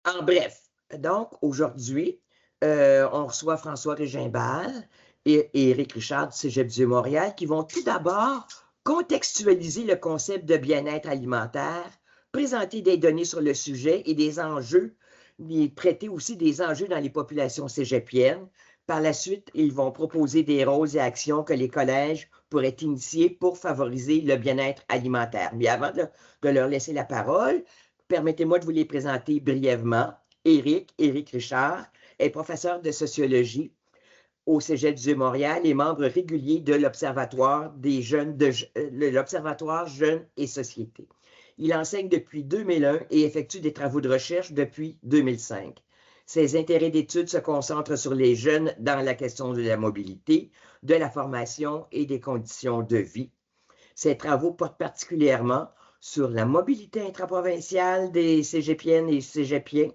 En bref, donc aujourd'hui, on reçoit François Régimbal et Éric Richard du Cégep du Montréal qui vont tout d'abord contextualiser le concept de bien-être alimentaire, présenter des données sur le sujet et des enjeux, et traiter aussi des enjeux dans les populations cégepiennes. Par la suite, ils vont proposer des rôles et actions que les collèges pourraient initier pour favoriser le bien-être alimentaire. Mais avant de leur laisser la parole, permettez-moi de vous les présenter brièvement. Éric Richard est professeur de sociologie au Cégep du Montréal et membre régulier de l'Observatoire des jeunes, l'Observatoire Jeunes et Société. Il enseigne depuis 2001 et effectue des travaux de recherche depuis 2005. Ses intérêts d'études se concentrent sur les jeunes dans la question de la mobilité, de la formation et des conditions de vie. Ses travaux portent particulièrement sur la mobilité intraprovinciale des cégepiennes et cégepiens,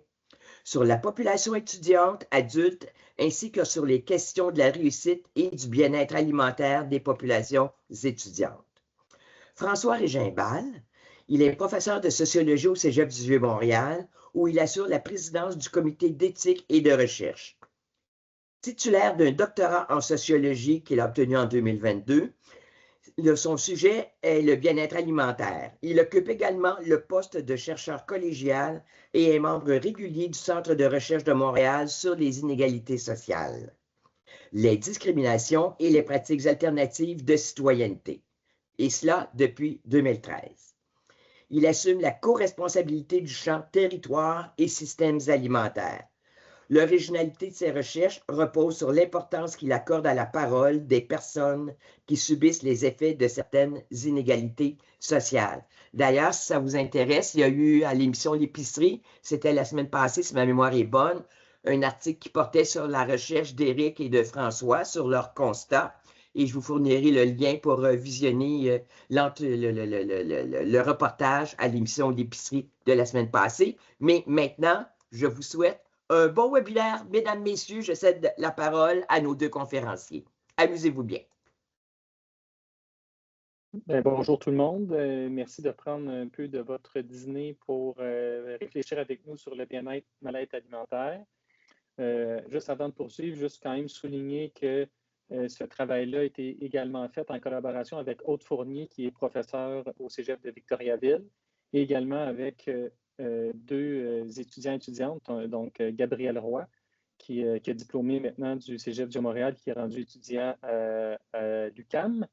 sur la population étudiante, adulte, ainsi que sur les questions de la réussite et du bien-être alimentaire des populations étudiantes. François Régimbal, il est professeur de sociologie au Cégep du Vieux-Montréal, où il assure la présidence du comité d'éthique et de recherche. Titulaire d'un doctorat en sociologie qu'il a obtenu en 2022, son sujet est le bien-être alimentaire. Il occupe également le poste de chercheur collégial et est membre régulier du Centre de recherche de Montréal sur les inégalités sociales, les discriminations et les pratiques alternatives de citoyenneté, et cela depuis 2013. Il assume la co-responsabilité du champ territoire et systèmes alimentaires. L'originalité de ses recherches repose sur l'importance qu'il accorde à la parole des personnes qui subissent les effets de certaines inégalités sociales. D'ailleurs, si ça vous intéresse, il y a eu à l'émission L'épicerie, c'était la semaine passée, si ma mémoire est bonne, un article qui portait sur la recherche d'Éric et de François, sur leur constat, et je vous fournirai le lien pour visionner le reportage à l'émission L'épicerie de la semaine passée. Mais maintenant, je vous souhaite un bon webinaire. Mesdames, Messieurs, je cède la parole à nos deux conférenciers. Amusez-vous bien. Bonjour tout le monde. Merci de prendre un peu de votre dîner pour réfléchir avec nous sur le bien-être, mal-être alimentaire. Juste avant de poursuivre, juste quand même souligner que ce travail-là a été également fait en collaboration avec Aude Fournier, qui est professeur au Cégep de Victoriaville, et également avec deux étudiants et étudiantes, donc Gabriel Roy, qui est diplômé maintenant du Cégep du Montréal, qui est rendu étudiant à l'UQAM.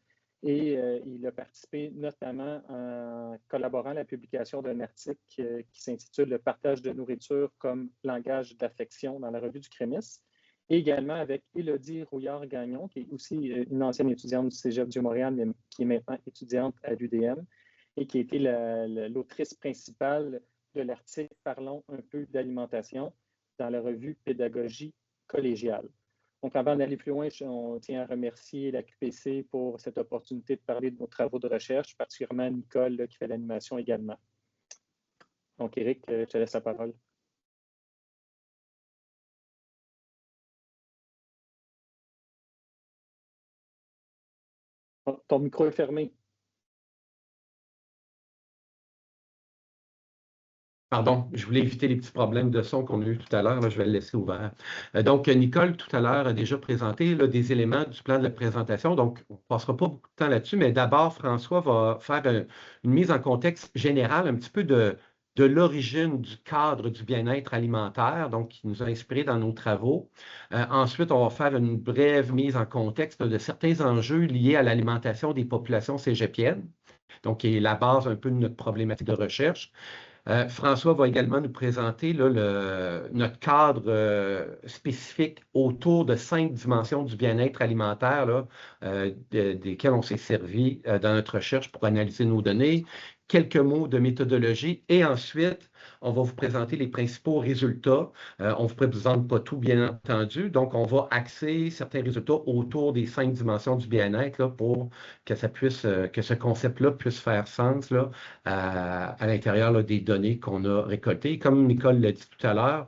Et il a participé notamment en collaborant à la publication d'un article qui s'intitule « Le partage de nourriture comme langage d'affection » dans la revue du Crémis. Et également avec Élodie Rouillard-Gagnon, qui est aussi une ancienne étudiante du Cégep du Montréal, mais qui est maintenant étudiante à l'UDM, et qui a été l'autrice principale de l'article « Parlons un peu d'alimentation » dans la revue Pédagogie collégiale. Donc, avant d'aller plus loin, on tient à remercier la QPC pour cette opportunité de parler de nos travaux de recherche, particulièrement Nicole là, qui fait l'animation également. Donc, Éric, je te laisse la parole. Ton micro est fermé. Pardon, je voulais éviter les petits problèmes de son qu'on a eu tout à l'heure. Je vais le laisser ouvert. Donc, Nicole, tout à l'heure, a déjà présenté là, des éléments du plan de la présentation. Donc, on ne passera pas beaucoup de temps là-dessus, mais d'abord, François va faire une mise en contexte générale, un petit peu de l'origine du cadre du bien-être alimentaire, donc qui nous a inspirés dans nos travaux. Ensuite, on va faire une brève mise en contexte de certains enjeux liés à l'alimentation des populations cégepiennes, donc qui est la base un peu de notre problématique de recherche. François va également nous présenter là, notre cadre spécifique autour de 5 dimensions du bien-être alimentaire là, desquelles on s'est servi dans notre recherche pour analyser nos données. Quelques mots de méthodologie et ensuite, on va vous présenter les principaux résultats. On ne vous présente pas tout, bien entendu. Donc, on va axer certains résultats autour des 5 dimensions du bien-être pour que ça puisse, que ce concept-là puisse faire sens là, à l'intérieur là, des données qu'on a récoltées. Comme Nicole l'a dit tout à l'heure,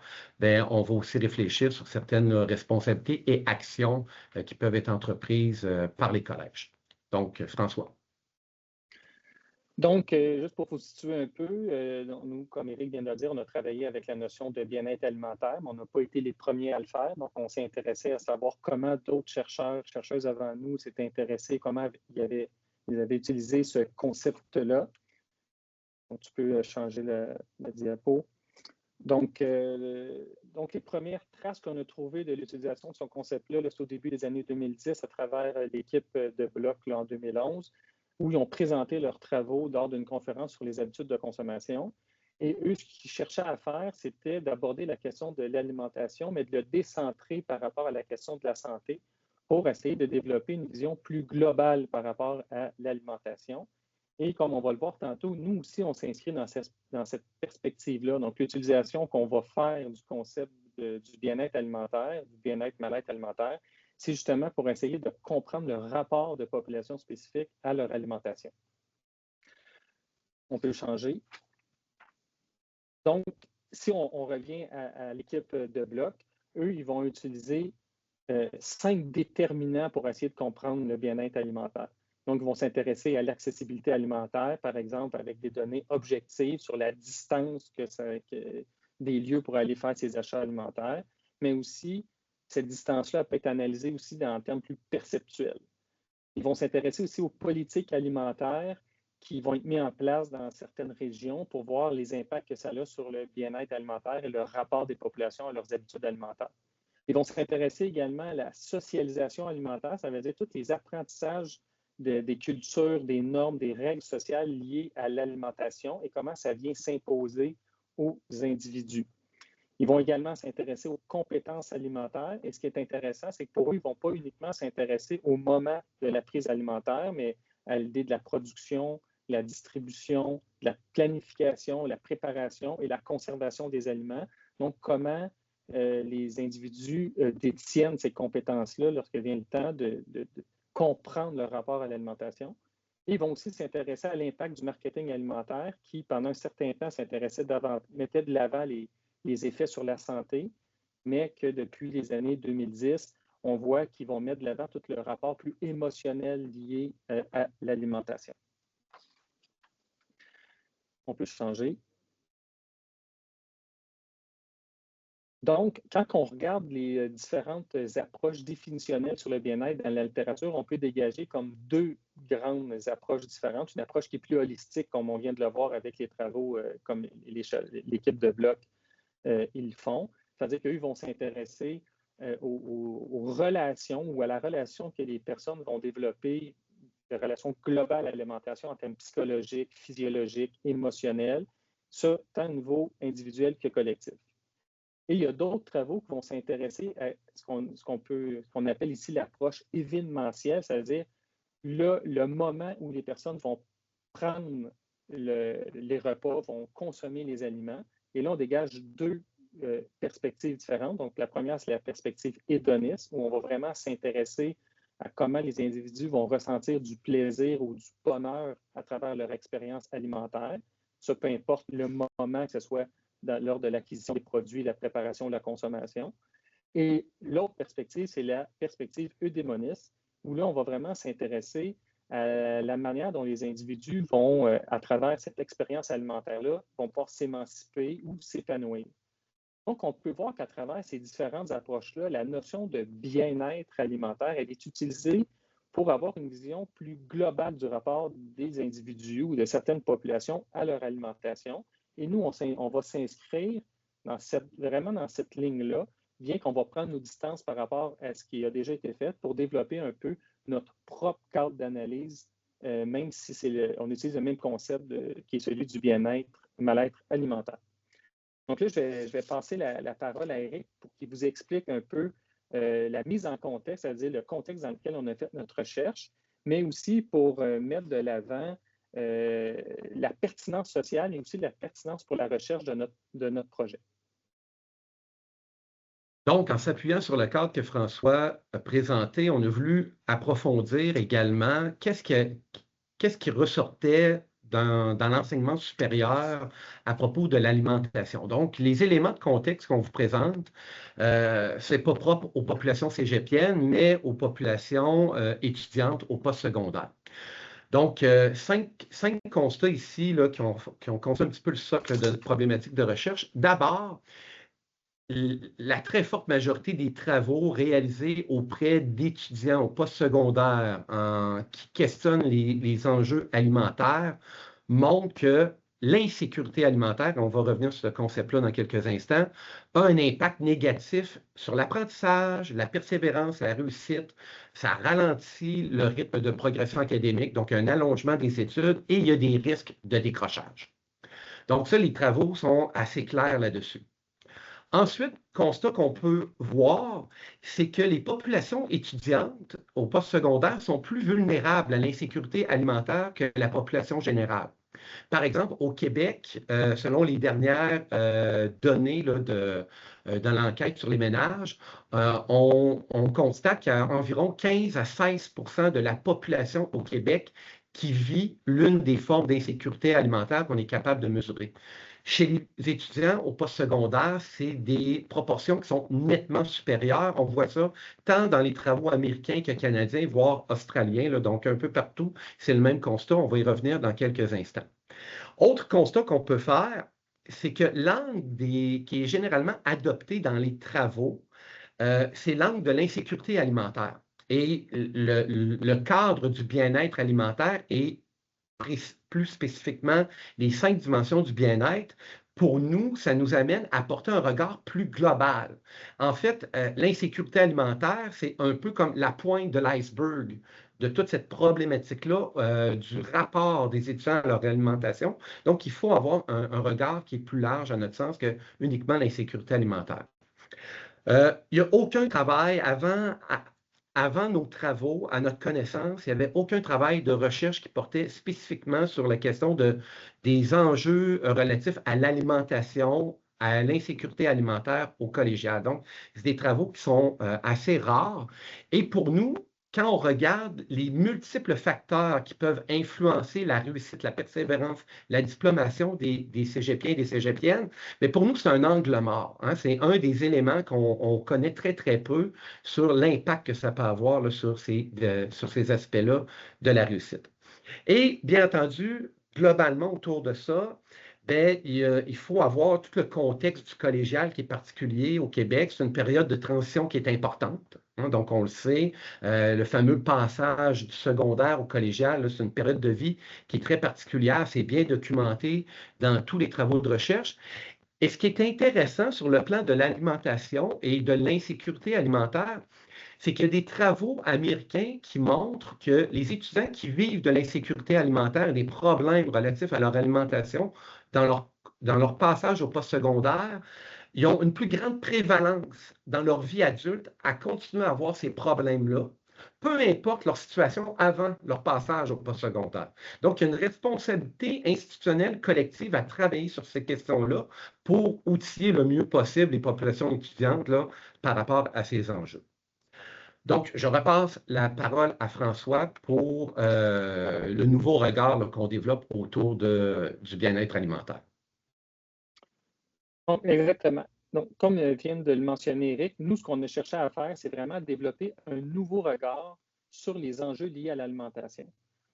on va aussi réfléchir sur certaines responsabilités et actions qui peuvent être entreprises par les collèges. Donc, François. Donc, juste pour vous situer un peu, nous, comme Éric vient de le dire, on a travaillé avec la notion de bien-être alimentaire, mais on n'a pas été les premiers à le faire. Donc, on s'est intéressé à savoir comment d'autres chercheurs, chercheuses avant nous s'étaient intéressés, comment ils avaient utilisé ce concept-là. Donc, tu peux changer la diapo. Donc, les premières traces qu'on a trouvées de l'utilisation de ce concept-là, c'est au début des années 2010 à travers l'équipe de Bloc là, en 2011, où ils ont présenté leurs travaux lors d'une conférence sur les habitudes de consommation. Et eux, ce qu'ils cherchaient à faire, c'était d'aborder la question de l'alimentation, mais de le décentrer par rapport à la question de la santé pour essayer de développer une vision plus globale par rapport à l'alimentation. Et comme on va le voir tantôt, nous aussi, on s'inscrit dans cette perspective-là. Donc, l'utilisation qu'on va faire du concept du bien-être alimentaire, du bien-être mal-être alimentaire, c'est justement pour essayer de comprendre le rapport de populations spécifiques à leur alimentation. On peut changer. Donc, si on revient à l'équipe de Bloc, eux, ils vont utiliser 5 déterminants pour essayer de comprendre le bien-être alimentaire. Donc, ils vont s'intéresser à l'accessibilité alimentaire, par exemple, avec des données objectives sur la distance des lieux pour aller faire ses achats alimentaires, mais aussi, cette distance-là peut être analysée aussi en termes plus perceptuels. Ils vont s'intéresser aussi aux politiques alimentaires qui vont être mises en place dans certaines régions pour voir les impacts que ça a sur le bien-être alimentaire et le rapport des populations à leurs habitudes alimentaires. Ils vont s'intéresser également à la socialisation alimentaire, ça veut dire tous les apprentissages des cultures, des normes, des règles sociales liées à l'alimentation et comment ça vient s'imposer aux individus. Ils vont également s'intéresser aux compétences alimentaires. Et ce qui est intéressant, c'est que pour eux, ils ne vont pas uniquement s'intéresser au moment de la prise alimentaire, mais à l'idée de la production, la distribution, la planification, la préparation et la conservation des aliments. Donc, comment les individus détiennent ces compétences-là lorsque vient le temps de comprendre leur rapport à l'alimentation. Et ils vont aussi s'intéresser à l'impact du marketing alimentaire qui, pendant un certain temps, mettait de l'avant les effets sur la santé, mais que depuis les années 2010, on voit qu'ils vont mettre de l'avant tout le rapport plus émotionnel lié à l'alimentation. On peut changer. Donc, quand on regarde les différentes approches définitionnelles sur le bien-être dans la littérature, on peut dégager comme 2 grandes approches différentes. Une approche qui est plus holistique, comme on vient de le voir avec les travaux, comme l'équipe de Bloc ils font. C'est-à-dire qu'eux vont s'intéresser aux relations ou à la relation que les personnes vont développer, de relations globales à l'alimentation en termes psychologiques, physiologiques, émotionnels, ça, tant au niveau individuel que collectif. Et il y a d'autres travaux qui vont s'intéresser à ce qu'on appelle ici l'approche événementielle, c'est-à-dire le moment où les personnes vont prendre les repas, vont consommer les aliments. Et là, on dégage 2 perspectives différentes. Donc, la première, c'est la perspective hédoniste, où on va vraiment s'intéresser à comment les individus vont ressentir du plaisir ou du bonheur à travers leur expérience alimentaire. Ça, peu importe le moment, que ce soit lors de l'acquisition des produits, la préparation, la consommation. Et l'autre perspective, c'est la perspective eudémoniste, où là, on va vraiment s'intéresser à la manière dont les individus vont, à travers cette expérience alimentaire-là, vont pouvoir s'émanciper ou s'épanouir. Donc, on peut voir qu'à travers ces différentes approches-là, la notion de bien-être alimentaire, elle est utilisée pour avoir une vision plus globale du rapport des individus ou de certaines populations à leur alimentation. Et nous, on va s'inscrire vraiment dans cette ligne-là, bien qu'on va prendre nos distances par rapport à ce qui a déjà été fait pour développer un peu notre propre cadre d'analyse, même si on utilise le même concept qui est celui du bien-être, mal-être alimentaire. Donc là, je vais passer la parole à Éric pour qu'il vous explique un peu la mise en contexte, c'est-à-dire le contexte dans lequel on a fait notre recherche, mais aussi pour mettre de l'avant la pertinence sociale et aussi la pertinence pour la recherche de notre projet. Donc, en s'appuyant sur le cadre que François a présenté, on a voulu approfondir également qu'est-ce qui ressortait dans l'enseignement supérieur à propos de l'alimentation. Donc, les éléments de contexte qu'on vous présente, ce n'est pas propre aux populations cégepiennes, mais aux populations étudiantes au postsecondaire. Donc, cinq constats ici là, qui ont construit un petit peu le socle de problématiques de recherche. D'abord, la très forte majorité des travaux réalisés auprès d'étudiants au postsecondaire qui questionnent les enjeux alimentaires montrent que l'insécurité alimentaire, on va revenir sur ce concept-là dans quelques instants, a un impact négatif sur l'apprentissage, la persévérance, la réussite. Ça ralentit le rythme de progression académique, donc un allongement des études, et il y a des risques de décrochage. Donc ça, les travaux sont assez clairs là-dessus. Ensuite, constat qu'on peut voir, c'est que les populations étudiantes au postsecondaire sont plus vulnérables à l'insécurité alimentaire que la population générale. Par exemple, au Québec, selon les dernières données là, de l'enquête sur les ménages, on constate qu'il y a environ 15 à 16 de la population au Québec qui vit l'une des formes d'insécurité alimentaire qu'on est capable de mesurer. Chez les étudiants au postsecondaire, c'est des proportions qui sont nettement supérieures. On voit ça tant dans les travaux américains que canadiens, voire australiens, là, donc un peu partout. C'est le même constat. On va y revenir dans quelques instants. Autre constat qu'on peut faire, c'est que l'angle qui est généralement adopté dans les travaux, c'est l'angle de l'insécurité alimentaire. Et le cadre du bien-être alimentaire est plus spécifiquement les 5 dimensions du bien-être. Pour nous, ça nous amène à porter un regard plus global. En fait, l'insécurité alimentaire, c'est un peu comme la pointe de l'iceberg de toute cette problématique-là du rapport des étudiants à leur alimentation. Donc, il faut avoir un regard qui est plus large, à notre sens, que uniquement l'insécurité alimentaire. Il n'y a aucun travail avant nos travaux, à notre connaissance, il n'y avait aucun travail de recherche qui portait spécifiquement sur la question des enjeux relatifs à l'alimentation, à l'insécurité alimentaire au collégial. Donc, c'est des travaux qui sont assez rares. Et pour nous, quand on regarde les multiples facteurs qui peuvent influencer la réussite, la persévérance, la diplomation des cégepiens et des cégepiennes, mais pour nous, c'est un angle mort. Hein? C'est un des éléments qu'on connaît très, très peu sur l'impact que ça peut avoir là, sur ces aspects-là de la réussite. Et bien entendu, globalement, autour de ça, ben, il faut avoir tout le contexte du collégial qui est particulier au Québec. C'est une période de transition qui est importante. Hein, donc, on le sait, le fameux passage du secondaire au collégial, c'est une période de vie qui est très particulière. C'est bien documenté dans tous les travaux de recherche. Et ce qui est intéressant sur le plan de l'alimentation et de l'insécurité alimentaire, c'est qu'il y a des travaux américains qui montrent que les étudiants qui vivent de l'insécurité alimentaire et des problèmes relatifs à leur alimentation dans leur passage au postsecondaire, ils ont une plus grande prévalence dans leur vie adulte à continuer à avoir ces problèmes-là, peu importe leur situation avant leur passage au postsecondaire. Donc, il y a une responsabilité institutionnelle collective à travailler sur ces questions-là pour outiller le mieux possible les populations étudiantes là, par rapport à ces enjeux. Donc, je repasse la parole à François pour le nouveau regard qu'on développe autour du bien-être alimentaire. Donc, exactement. Donc, comme vient de le mentionner Éric, nous, ce qu'on a cherché à faire, c'est vraiment développer un nouveau regard sur les enjeux liés à l'alimentation.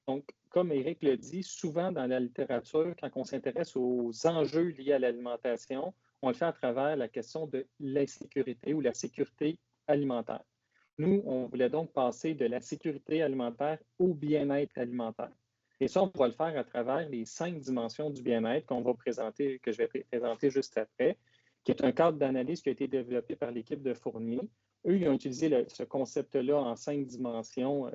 Donc, comme Éric le dit, souvent dans la littérature, quand on s'intéresse aux enjeux liés à l'alimentation, on le fait à travers la question de l'insécurité ou la sécurité alimentaire. Nous, on voulait donc passer de la sécurité alimentaire au bien-être alimentaire. Et ça, on pourra le faire à travers les 5 dimensions du bien-être qu'on va présenter, que je vais présenter juste après, qui est un cadre d'analyse qui a été développé par l'équipe de Fournier. Eux, ils ont utilisé ce concept-là en 5 dimensions,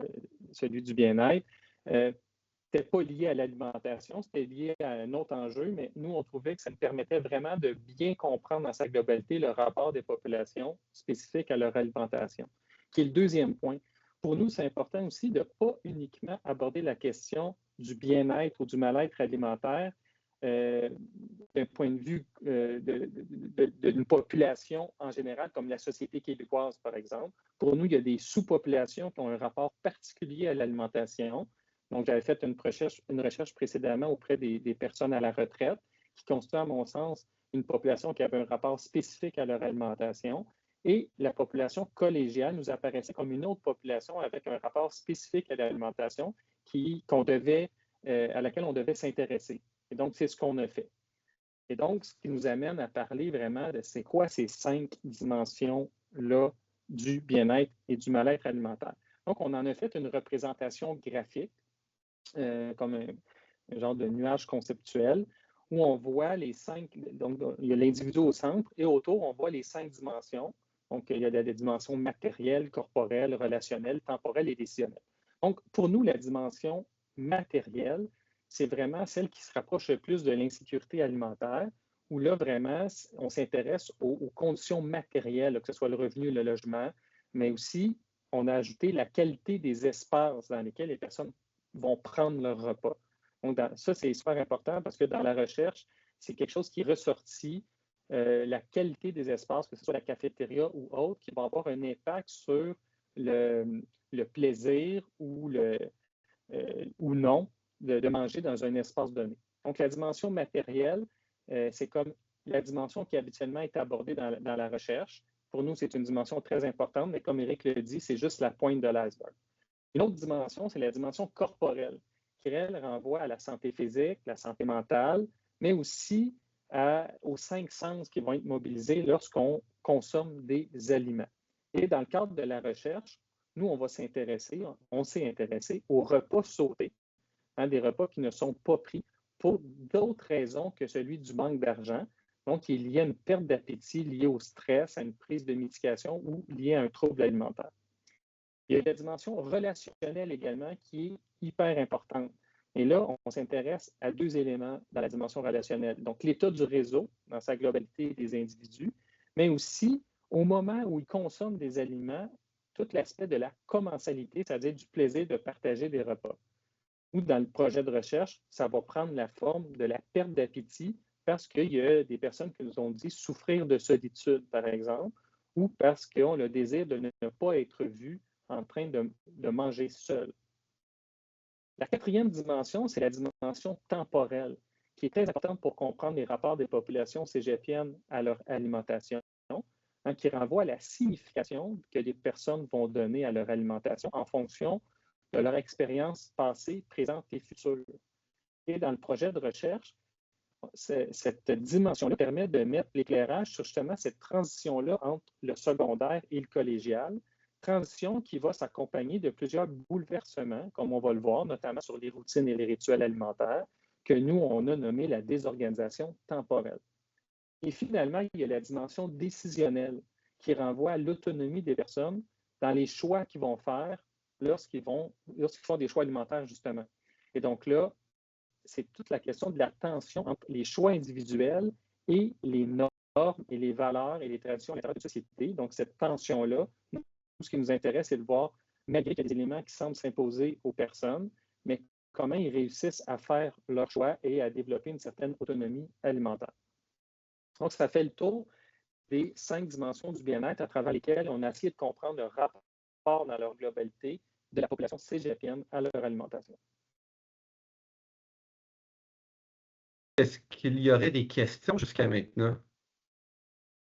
celui du bien-être. C'était pas lié à l'alimentation, c'était lié à un autre enjeu, mais nous, on trouvait que ça nous permettait vraiment de bien comprendre dans sa globalité le rapport des populations spécifiques à leur alimentation, qui est le deuxième point. Pour nous, c'est important aussi de ne pas uniquement aborder la question du bien-être ou du mal-être alimentaire d'un point de vue d'une population en général, comme la société québécoise, par exemple. Pour nous, il y a des sous-populations qui ont un rapport particulier à l'alimentation. Donc, j'avais fait une recherche précédemment auprès des personnes à la retraite qui constituent, à mon sens, une population qui avait un rapport spécifique à leur alimentation. Et la population collégiale nous apparaissait comme une autre population avec un rapport spécifique à l'alimentation à laquelle on devait s'intéresser. Et donc, c'est ce qu'on a fait. Et donc, ce qui nous amène à parler vraiment de c'est quoi ces 5 dimensions-là du bien-être et du mal-être alimentaire. Donc, on en a fait une représentation graphique, comme un genre de nuage conceptuel, où on voit les 5, donc il y a l'individu au centre, et autour, on voit les 5 dimensions. Donc, il y a des dimensions matérielles, corporelles, relationnelles, temporelles et décisionnelles. Donc, pour nous, la dimension matérielle, c'est vraiment celle qui se rapproche le plus de l'insécurité alimentaire, où là, vraiment, on s'intéresse aux conditions matérielles, que ce soit le revenu, le logement, mais aussi, on a ajouté la qualité des espaces dans lesquels les personnes vont prendre leur repas. Donc, ça, c'est super important parce que dans la recherche, c'est quelque chose qui est ressorti, la qualité des espaces, que ce soit la cafétéria ou autre, qui va avoir un impact sur le plaisir ou non de manger dans un espace donné. Donc, la dimension matérielle, c'est comme la dimension qui habituellement est abordée dans la recherche. Pour nous, c'est une dimension très importante, mais comme Éric le dit, c'est juste la pointe de l'iceberg. Une autre dimension, c'est la dimension corporelle, qui, elle, renvoie à la santé physique, la santé mentale, mais aussi aux 5 sens qui vont être mobilisés lorsqu'on consomme des aliments. Et dans le cadre de la recherche, nous, on s'est intéressé aux repas sautés, des repas qui ne sont pas pris pour d'autres raisons que celui du manque d'argent. Donc, il y a une perte d'appétit liée au stress, à une prise de médication ou liée à un trouble alimentaire. Il y a la dimension relationnelle également qui est hyper importante. Et là, on s'intéresse à 2 éléments dans la dimension relationnelle. Donc, l'état du réseau dans sa globalité des individus, mais aussi au moment où ils consomment des aliments, tout l'aspect de la commensalité, c'est-à-dire du plaisir de partager des repas. Ou dans le projet de recherche, ça va prendre la forme de la perte d'appétit parce qu'il y a des personnes qui nous ont dit souffrir de solitude, par exemple, ou parce qu'ils ont le désir de ne pas être vus en train de manger seul. La 4e dimension, c'est la dimension temporelle, qui est très importante pour comprendre les rapports des populations cégepiennes à leur alimentation, qui renvoie à la signification que les personnes vont donner à leur alimentation en fonction de leur expérience passée, présente et future. Et dans le projet de recherche, cette dimension-là permet de mettre l'éclairage sur justement cette transition-là entre le secondaire et le collégial, transition qui va s'accompagner de plusieurs bouleversements, comme on va le voir, notamment sur les routines et les rituels alimentaires, que nous, on a nommé la désorganisation temporelle. Et finalement, il y a la dimension décisionnelle qui renvoie à l'autonomie des personnes dans les choix qu'ils vont faire lorsqu'ils font des choix alimentaires, justement. Et donc là, c'est toute la question de la tension entre les choix individuels et les normes et les valeurs et les traditions à l'intérieur de la société. Donc, cette tension-là, tout ce qui nous intéresse, c'est de voir, malgré qu'il y a des éléments qui semblent s'imposer aux personnes, mais comment ils réussissent à faire leur choix et à développer une certaine autonomie alimentaire. Donc, ça fait le tour des 5 dimensions du bien-être à travers lesquelles on a essayé de comprendre le rapport dans leur globalité de la population cégepienne à leur alimentation. Est-ce qu'il y aurait des questions jusqu'à maintenant?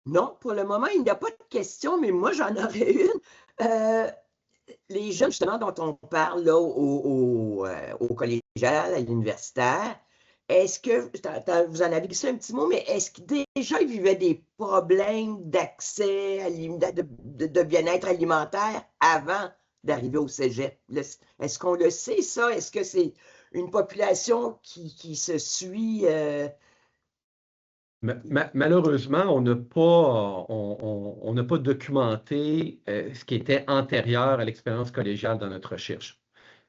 Non, pour le moment, il n'y a pas de questions, mais moi, j'en aurais une. Les jeunes, justement, dont on parle là, au collégial, à l'universitaire, est-ce que, vous en avez glissé un petit mot, mais est-ce que déjà ils vivaient des problèmes d'accès de bien-être alimentaire avant d'arriver au cégep? Est-ce qu'on le sait, ça? Est-ce que c'est une population qui se suit? Malheureusement, on n'a pas documenté ce qui était antérieur à l'expérience collégiale dans notre recherche.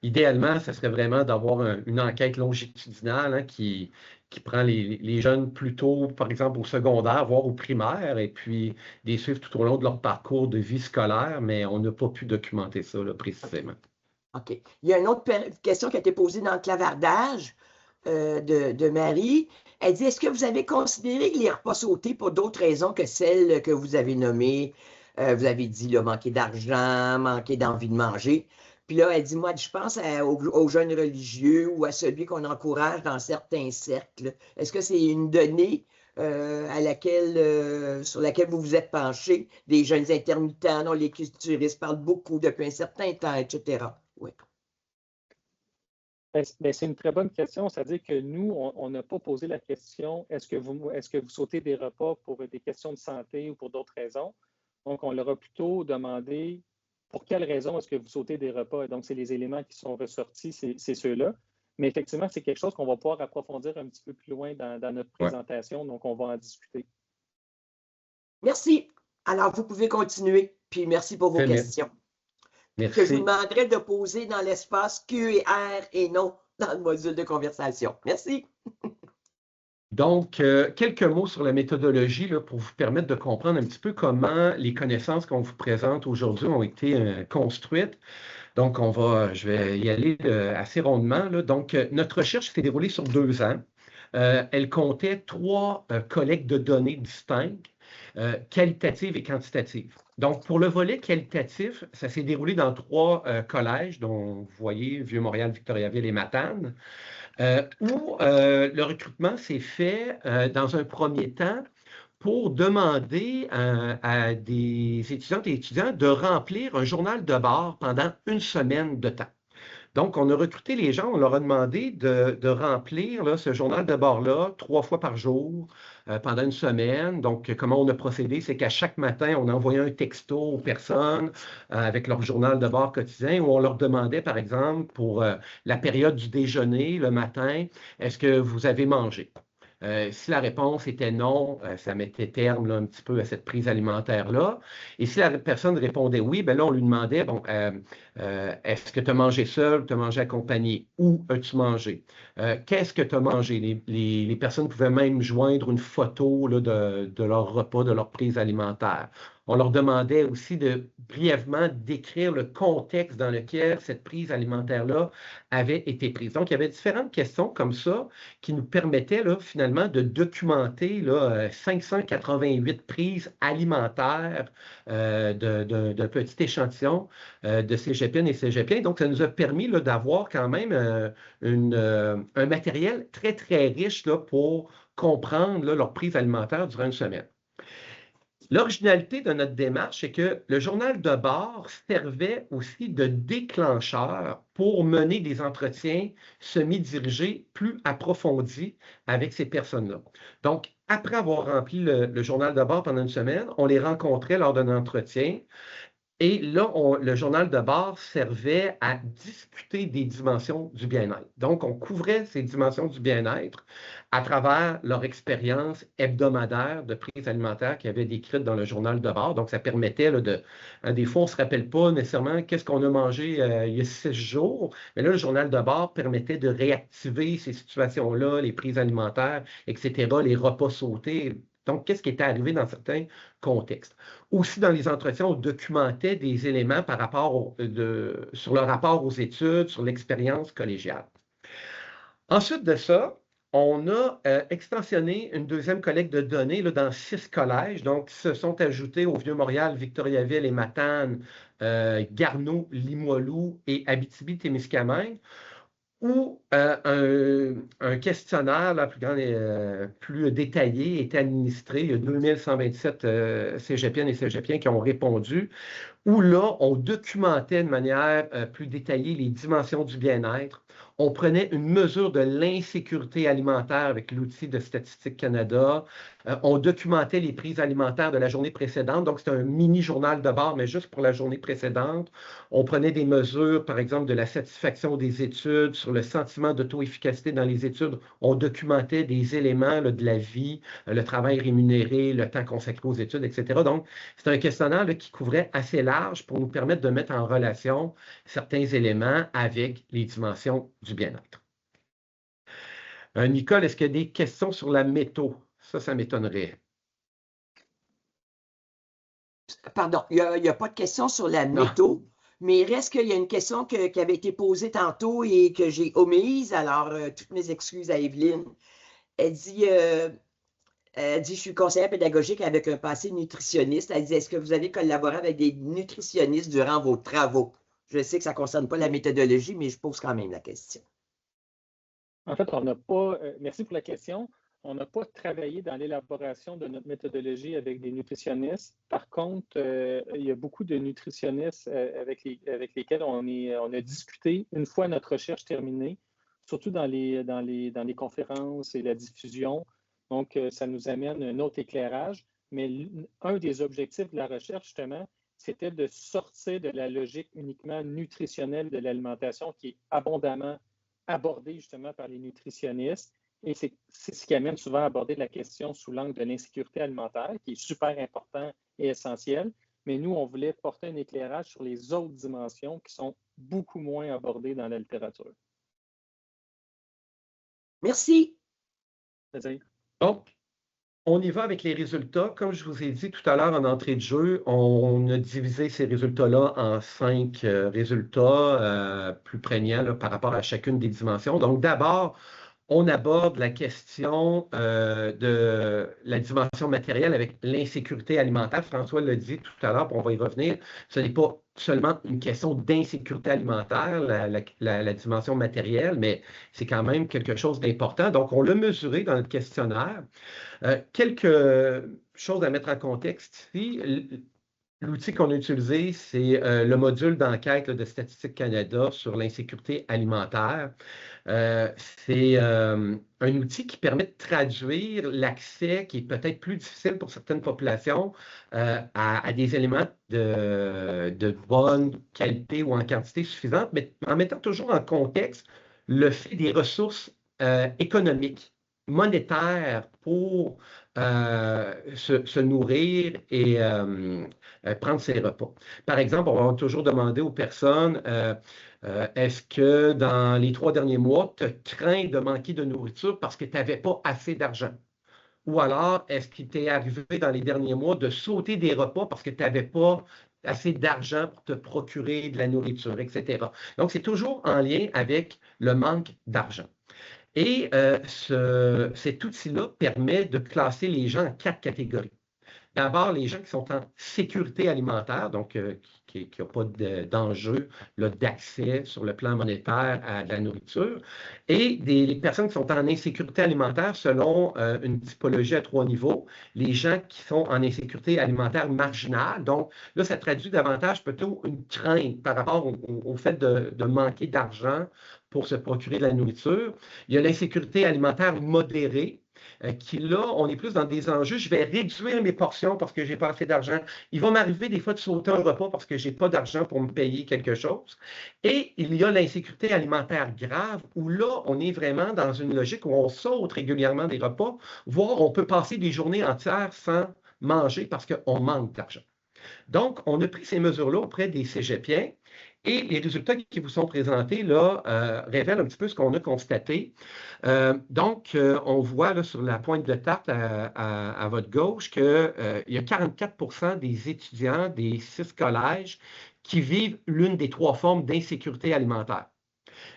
Idéalement, ce serait vraiment d'avoir une enquête longitudinale qui prend les jeunes plutôt, par exemple, au secondaire, voire au primaire, et puis les suivre tout au long de leur parcours de vie scolaire, mais on n'a pas pu documenter ça là, précisément. OK. Il y a une autre question qui a été posée dans le clavardage de Marie. Elle dit, est-ce que vous avez considéré les repas sautés pour d'autres raisons que celles que vous avez nommées? Vous avez dit là, manquer d'argent, manquer d'envie de manger. Puis là, elle dit, moi, je pense aux jeunes religieux ou à celui qu'on encourage dans certains cercles. Est-ce que c'est une donnée sur laquelle vous vous êtes penché, des jeunes intermittents dont les culturistes parlent beaucoup depuis un certain temps, etc.? Oui. C'est une très bonne question. C'est-à-dire que nous, on n'a pas posé la question est-ce que vous sautez des repas pour des questions de santé ou pour d'autres raisons? Donc, on leur a plutôt demandé pour quelles raisons est-ce que vous sautez des repas? Et donc, c'est les éléments qui sont ressortis, c'est ceux-là. Mais effectivement, c'est quelque chose qu'on va pouvoir approfondir un petit peu plus loin dans notre présentation. Donc, on va en discuter. Merci. Alors, vous pouvez continuer. Puis merci pour vos questions. Merci. Que je vous demanderai de poser dans l'espace Q&R et non dans le module de conversation. Merci. Donc, quelques mots sur la méthodologie là, pour vous permettre de comprendre un petit peu comment les connaissances qu'on vous présente aujourd'hui ont été construites. Donc, je vais y aller assez rondement, là. Donc, notre recherche s'est déroulée sur 2 ans. Elle comptait 3 collectes de données distinctes, qualitatives et quantitatives. Donc, pour le volet qualitatif, ça s'est déroulé dans 3 collèges, dont vous voyez Vieux-Montréal, Victoriaville et Matane, où le recrutement s'est fait dans un premier temps pour demander à des étudiantes et étudiants de remplir un journal de bord pendant 1 semaine de temps. Donc, on a recruté les gens, on leur a demandé de remplir là, ce journal de bord-là 3 fois par jour pendant 1 semaine. Donc, comment on a procédé, c'est qu'à chaque matin, on envoyait un texto aux personnes avec leur journal de bord quotidien où on leur demandait, par exemple, pour la période du déjeuner le matin, est-ce que vous avez mangé? Si la réponse était non, ça mettait terme là, un petit peu à cette prise alimentaire-là. Et si la personne répondait oui, bien là, on lui demandait, bon, est-ce que tu as mangé seul ou tu as mangé accompagné? Où as-tu mangé? Qu'est-ce que tu as mangé? Les personnes pouvaient même joindre une photo là, de leur repas, de leur prise alimentaire. On leur demandait aussi de brièvement décrire le contexte dans lequel cette prise alimentaire-là avait été prise. Donc, il y avait différentes questions comme ça qui nous permettaient là, finalement de documenter là, 588 prises alimentaires d'un petit échantillon de cégepiennes et cégepiens. Donc, ça nous a permis là, d'avoir quand même un matériel très, très riche là, pour comprendre là, leur prise alimentaire durant 1 semaine. L'originalité de notre démarche, c'est que le journal de bord servait aussi de déclencheur pour mener des entretiens semi-dirigés plus approfondis avec ces personnes-là. Donc, après avoir rempli le journal de bord pendant 1 semaine, on les rencontrait lors d'un entretien. Et là, le journal de bord servait à discuter des dimensions du bien-être. Donc, on couvrait ces dimensions du bien-être à travers leur expérience hebdomadaire de prise alimentaire qu'ils avaient décrite dans le journal de bord. Donc, ça permettait là, des fois, on ne se rappelle pas nécessairement qu'est-ce qu'on a mangé il y a 6 jours, mais là, le journal de bord permettait de réactiver ces situations-là, les prises alimentaires, etc., les repas sautés. Donc, qu'est-ce qui était arrivé dans certains contextes. Aussi, dans les entretiens, on documentait des éléments sur le rapport aux études, sur l'expérience collégiale. Ensuite de ça, on a extensionné une 2e collecte de données là, dans 6 collèges. Donc, se sont ajoutés au Vieux-Montréal, Victoriaville et Matane, Garneau, Limoilou et Abitibi-Témiscamingue, où un questionnaire là, plus détaillé est administré. Il y a 2127 cégepiennes et cégepiens qui ont répondu, où là, on documentait de manière plus détaillée les dimensions du bien-être. On prenait une mesure de l'insécurité alimentaire avec l'outil de Statistique Canada. On documentait les prises alimentaires de la journée précédente. Donc, c'était un mini-journal de bord, mais juste pour la journée précédente. On prenait des mesures, par exemple, de la satisfaction des études, sur le sentiment d'auto-efficacité dans les études. On documentait des éléments là, de la vie, le travail rémunéré, le temps consacré aux études, etc. Donc, c'est un questionnaire là, qui couvrait assez large pour nous permettre de mettre en relation certains éléments avec les dimensions du bien-être. Nicole, est-ce qu'il y a des questions sur la métaux? Ça m'étonnerait. Pardon, il n'y a pas de question sur la métaux, mais il reste qu'il y a une question qui avait été posée tantôt et que j'ai omise. Alors, toutes mes excuses à Evelyne. Elle dit, je suis conseillère pédagogique avec un passé nutritionniste. Elle dit, est-ce que vous avez collaboré avec des nutritionnistes durant vos travaux? Je sais que ça ne concerne pas la méthodologie, mais je pose quand même la question. En fait, on n'a pas, merci pour la question. On n'a pas travaillé dans l'élaboration de notre méthodologie avec des nutritionnistes. Par contre, il y a beaucoup de nutritionnistes avec lesquels on a discuté une fois notre recherche terminée. surtout dans les conférences et la diffusion. Donc, ça nous amène un autre éclairage. Mais un des objectifs de la recherche, justement, c'était de sortir de la logique uniquement nutritionnelle de l'alimentation qui est abondamment abordée justement par les nutritionnistes. Et c'est ce qui amène souvent à aborder la question sous l'angle de l'insécurité alimentaire, qui est super important et essentiel. Mais nous, on voulait porter un éclairage sur les autres dimensions qui sont beaucoup moins abordées dans la littérature. Merci. Vas-y. Donc, on y va avec les résultats. Comme je vous ai dit tout à l'heure en entrée de jeu, on a divisé ces résultats-là en 5 résultats plus prégnants là, par rapport à chacune des dimensions. Donc, d'abord, on aborde la question de la dimension matérielle avec l'insécurité alimentaire. François l'a dit tout à l'heure, on va y revenir. Ce n'est pas seulement une question d'insécurité alimentaire, la dimension matérielle, mais c'est quand même quelque chose d'important. Donc, on l'a mesuré dans le questionnaire. Quelques choses à mettre en contexte ici. L'outil qu'on a utilisé, c'est le module d'enquête de Statistique Canada sur l'insécurité alimentaire. C'est un outil qui permet de traduire l'accès qui est peut-être plus difficile pour certaines populations à des éléments de bonne qualité ou en quantité suffisante, mais en mettant toujours en contexte le fait des ressources économiques, monétaires pour se nourrir et prendre ses repas. Par exemple, on va toujours demander aux personnes est-ce que dans les 3 derniers mois, tu crains de manquer de nourriture parce que tu n'avais pas assez d'argent? Ou alors, est-ce qu'il t'est arrivé dans les derniers mois de sauter des repas parce que tu n'avais pas assez d'argent pour te procurer de la nourriture, etc. Donc, c'est toujours en lien avec le manque d'argent. Et cet outil-là permet de classer les gens en 4 catégories. D'abord, les gens qui sont en sécurité alimentaire, donc qui n'ont pas d'enjeu d'accès sur le plan monétaire à de la nourriture, et les personnes qui sont en insécurité alimentaire selon une typologie à 3 niveaux, les gens qui sont en insécurité alimentaire marginale. Donc là, ça traduit davantage plutôt une crainte par rapport au fait de manquer d'argent pour se procurer de la nourriture. Il y a l'insécurité alimentaire modérée, qui là, on est plus dans des enjeux. Je vais réduire mes portions parce que je n'ai pas assez d'argent. Il va m'arriver des fois de sauter un repas parce que je n'ai pas d'argent pour me payer quelque chose. Et il y a l'insécurité alimentaire grave où là, on est vraiment dans une logique où on saute régulièrement des repas, voire on peut passer des journées entières sans manger parce qu'on manque d'argent. Donc, on a pris ces mesures-là auprès des cégepiens. Et les résultats qui vous sont présentés là révèlent un petit peu ce qu'on a constaté. Donc, on voit là, sur la pointe de tarte à votre gauche qu'il y a 44% des étudiants des 6 collèges qui vivent l'une des 3 formes d'insécurité alimentaire.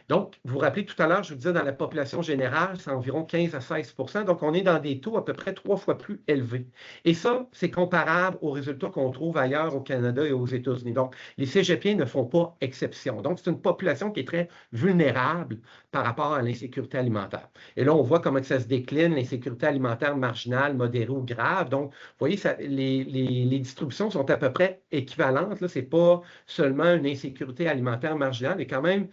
Donc, vous vous rappelez tout à l'heure, je vous disais, dans la population générale, c'est environ 15 à 16%. Donc, on est dans des taux à peu près 3 fois plus élevés. Et ça, c'est comparable aux résultats qu'on trouve ailleurs au Canada et aux États-Unis. Donc, les cégepiens ne font pas exception. Donc, c'est une population qui est très vulnérable par rapport à l'insécurité alimentaire. Et là, on voit comment ça se décline, l'insécurité alimentaire marginale, modérée ou grave. Donc, vous voyez, les distributions sont à peu près équivalentes. Ce n'est pas seulement une insécurité alimentaire marginale, mais quand même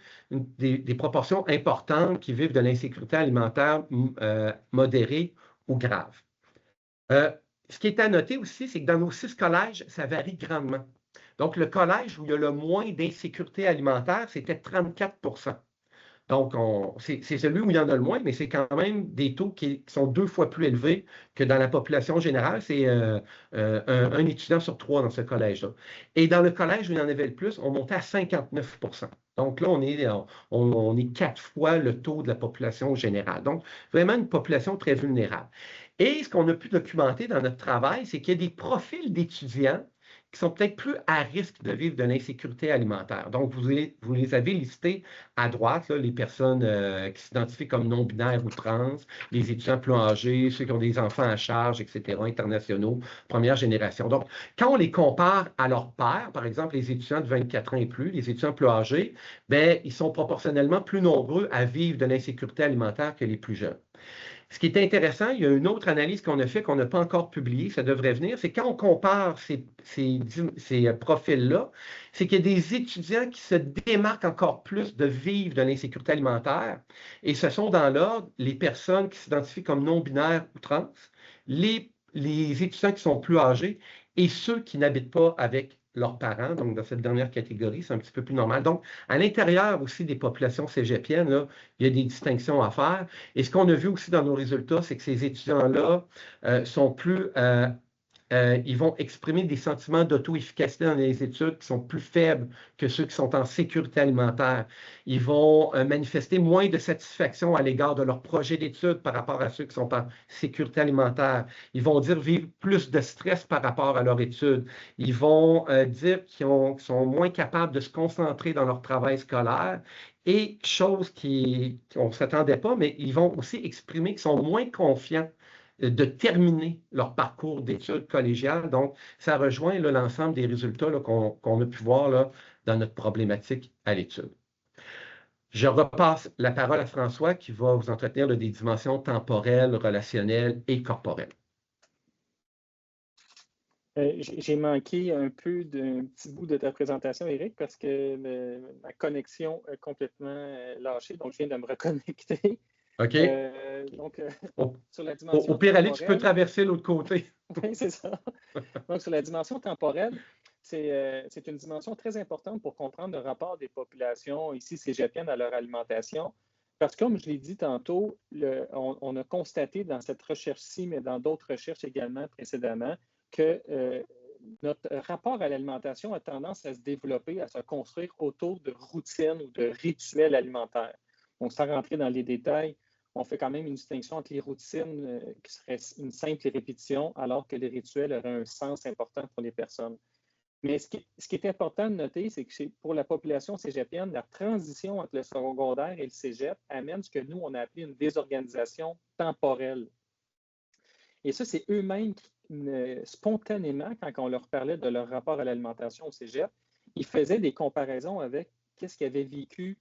des proportions importantes qui vivent de l'insécurité alimentaire modérée ou grave. Ce qui est à noter aussi, c'est que dans nos 6 collèges, ça varie grandement. Donc, le collège où il y a le moins d'insécurité alimentaire, c'était 34%. Donc, c'est celui où il y en a le moins, mais c'est quand même des taux qui sont 2 fois plus élevés que dans la population générale. C'est un étudiant sur 3 dans ce collège-là. Et dans le collège où il y en avait le plus, on montait à 59%. Donc là, on est 4 fois le taux de la population générale. Donc, vraiment une population très vulnérable. Et ce qu'on a pu documenter dans notre travail, c'est qu'il y a des profils d'étudiants qui sont peut-être plus à risque de vivre de l'insécurité alimentaire. Donc, vous les avez listés à droite, là, les personnes qui s'identifient comme non-binaires ou trans, les étudiants plus âgés, ceux qui ont des enfants à charge, etc., internationaux, première génération. Donc, quand on les compare à leurs pairs, par exemple, les étudiants de 24 ans et plus, les étudiants plus âgés, bien, ils sont proportionnellement plus nombreux à vivre de l'insécurité alimentaire que les plus jeunes. Ce qui est intéressant, il y a une autre analyse qu'on a faite, qu'on n'a pas encore publiée, ça devrait venir, c'est quand on compare ces profils-là, c'est qu'il y a des étudiants qui se démarquent encore plus de vivre de l'insécurité alimentaire, et ce sont dans l'ordre les personnes qui s'identifient comme non-binaires ou trans, les étudiants qui sont plus âgés et ceux qui n'habitent pas avec leurs parents, donc dans cette dernière catégorie, c'est un petit peu plus normal. Donc, à l'intérieur aussi des populations cégepiennes, là, il y a des distinctions à faire. Et ce qu'on a vu aussi dans nos résultats, c'est que ces étudiants-là sont plus ils vont exprimer des sentiments d'auto-efficacité dans les études qui sont plus faibles que ceux qui sont en sécurité alimentaire. Ils vont manifester moins de satisfaction à l'égard de leur projet d'études par rapport à ceux qui sont en sécurité alimentaire. Ils vont dire vivre plus de stress par rapport à leur étude. Ils vont dire qu'ils sont moins capables de se concentrer dans leur travail scolaire. Et chose qu'on ne s'attendait pas, mais ils vont aussi exprimer qu'ils sont moins confiants de terminer leur parcours d'études collégiales. Donc, ça rejoint l'ensemble des résultats qu'on a pu voir là, dans notre problématique à l'étude. Je repasse la parole à François qui va vous entretenir des dimensions temporelles, relationnelles et corporelles. J'ai manqué un peu d'un petit bout de ta présentation, Éric, parce que ma connexion est complètement lâchée, donc je viens de me reconnecter. OK. Sur la dimension au pire, temporelle, allez, tu peux traverser l'autre côté. Oui, c'est ça. Donc, sur la dimension temporelle, c'est une dimension très importante pour comprendre le rapport des populations ici cégepiennes à leur alimentation. Parce que, comme je l'ai dit tantôt, on a constaté dans cette recherche-ci, mais dans d'autres recherches également précédemment, que notre rapport à l'alimentation a tendance à se développer, à se construire autour de routines ou de rituels alimentaires. Donc, sans rentrer dans les détails, on fait quand même une distinction entre les routines qui seraient une simple répétition, alors que les rituels auraient un sens important pour les personnes. Mais ce qui est important de noter, c'est que pour la population cégepienne, la transition entre le secondaire et le cégep amène ce que nous, on a appelé une désorganisation temporelle. Et ça, c'est eux-mêmes qui, spontanément, quand on leur parlait de leur rapport à l'alimentation au cégep, ils faisaient des comparaisons avec qu'est-ce qu'ils avaient vécu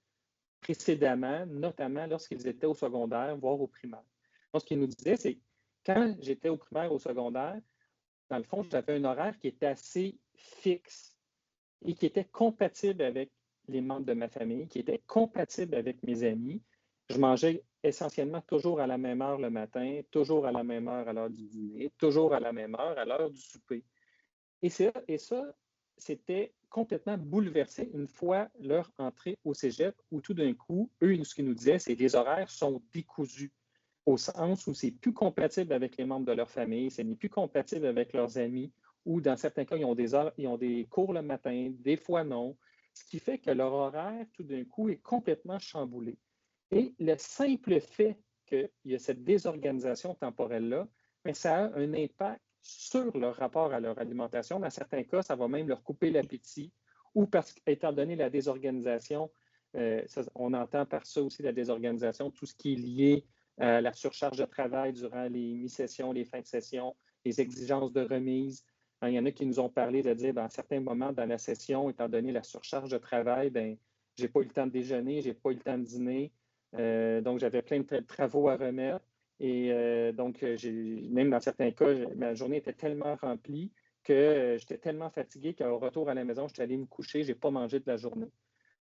précédemment, notamment lorsqu'ils étaient au secondaire, voire au primaire. Donc, ce qu'ils nous disaient, c'est que quand j'étais au primaire, au secondaire, dans le fond, j'avais un horaire qui était assez fixe et qui était compatible avec les membres de ma famille, qui était compatible avec mes amis. Je mangeais essentiellement toujours à la même heure le matin, toujours à la même heure à l'heure du dîner, toujours à la même heure à l'heure du souper. Et ça, c'était complètement bouleversé une fois leur entrée au cégep, où tout d'un coup, eux, ce qu'ils nous disaient, c'est que les horaires sont décousus, au sens où c'est plus compatible avec les membres de leur famille, ce n'est plus compatible avec leurs amis, ou dans certains cas, ils ont des cours le matin, des fois non, ce qui fait que leur horaire, tout d'un coup, est complètement chamboulé. Et le simple fait qu'il y a cette désorganisation temporelle-là, ça a un impact sur leur rapport à leur alimentation. Dans certains cas, ça va même leur couper l'appétit ou parce qu'étant donné la désorganisation, on entend par ça aussi la désorganisation, tout ce qui est lié à la surcharge de travail durant les mi-sessions, les fins de session, les exigences de remise. Il y en a qui nous ont parlé de dire, à certains moments dans la session, étant donné la surcharge de travail, je n'ai pas eu le temps de déjeuner, je n'ai pas eu le temps de dîner. Donc, j'avais plein de travaux à remettre. Et donc, même dans certains cas, ma journée était tellement remplie que j'étais tellement fatigué qu'au retour à la maison, j'étais allé me coucher, je n'ai pas mangé de la journée.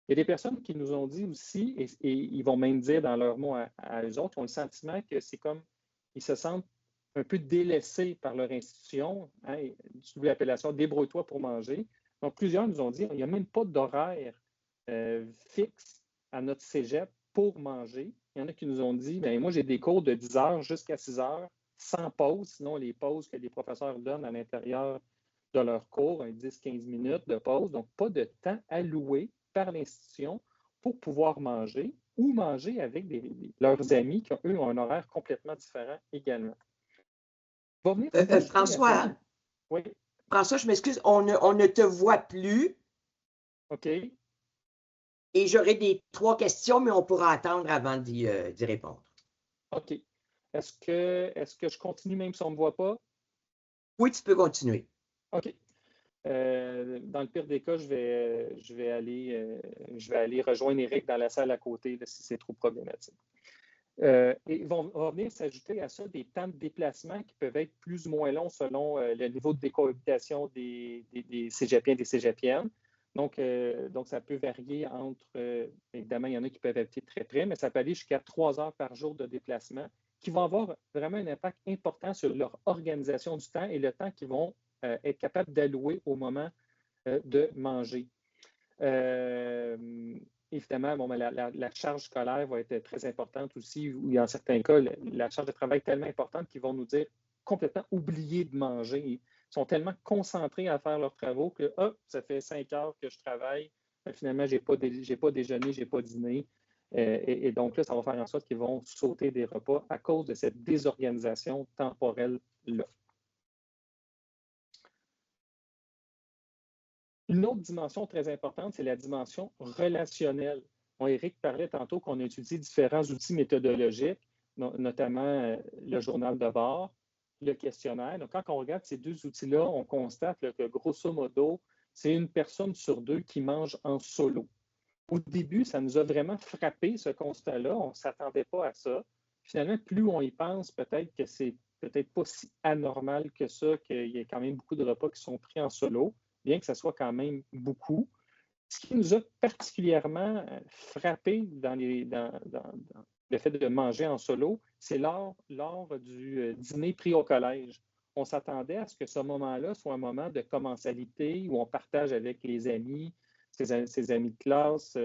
Il y a des personnes qui nous ont dit aussi, et ils vont même dire dans leurs mots à eux autres, ont le sentiment que c'est comme, ils se sentent un peu délaissés par leur institution, sous l'appellation « débrouille-toi pour manger ». Donc, plusieurs nous ont dit, il n'y a même pas d'horaire fixe à notre cégep pour manger. Il y en a qui nous ont dit, moi, j'ai des cours de 10 heures jusqu'à 6 heures, sans pause, sinon les pauses que les professeurs donnent à l'intérieur de leur cours, 10-15 minutes de pause, donc pas de temps alloué par l'institution pour pouvoir manger ou manger avec leurs amis qui, eux, ont un horaire complètement différent également. François, oui. François, je m'excuse, on ne te voit plus. OK. Et j'aurai 3 questions, mais on pourra attendre avant d'y répondre. OK. Est-ce que je continue même si on ne me voit pas? Oui, tu peux continuer. OK. Dans le pire des cas, je vais aller rejoindre Éric dans la salle à côté là, si c'est trop problématique. Et vont venir s'ajouter à ça des temps de déplacement qui peuvent être plus ou moins longs selon le niveau de décohabitation des cégepiens et des cégepiennes. Donc, ça peut varier entre, évidemment, il y en a qui peuvent être très près, mais ça peut aller jusqu'à 3 heures par jour de déplacement qui vont avoir vraiment un impact important sur leur organisation du temps et le temps qu'ils vont être capables d'allouer au moment de manger. Évidemment, bon, la charge scolaire va être très importante aussi, ou en certains cas, la charge de travail est tellement importante qu'ils vont nous dire complètement oublier de manger. Ils sont tellement concentrés à faire leurs travaux que ça fait 5 heures que je travaille, finalement, je n'ai pas déjeuné, je n'ai pas dîné. Et donc là, ça va faire en sorte qu'ils vont sauter des repas à cause de cette désorganisation temporelle-là. Une autre dimension très importante, c'est la dimension relationnelle. Éric parlait tantôt qu'on a utilisé différents outils méthodologiques, notamment le journal de bord, le questionnaire. Donc, quand on regarde ces deux outils-là, on constate que grosso modo, c'est une personne sur deux qui mange en solo. Au début, ça nous a vraiment frappé, ce constat-là. On ne s'attendait pas à ça. Finalement, plus on y pense, peut-être que c'est peut-être pas si anormal que ça, qu'il y ait quand même beaucoup de repas qui sont pris en solo, bien que ça soit quand même beaucoup. Ce qui nous a particulièrement frappé dans le fait de manger en solo, c'est lors du dîner pris au collège. On s'attendait à ce que ce moment-là soit un moment de commensalité où on partage avec les amis, ses amis de classe,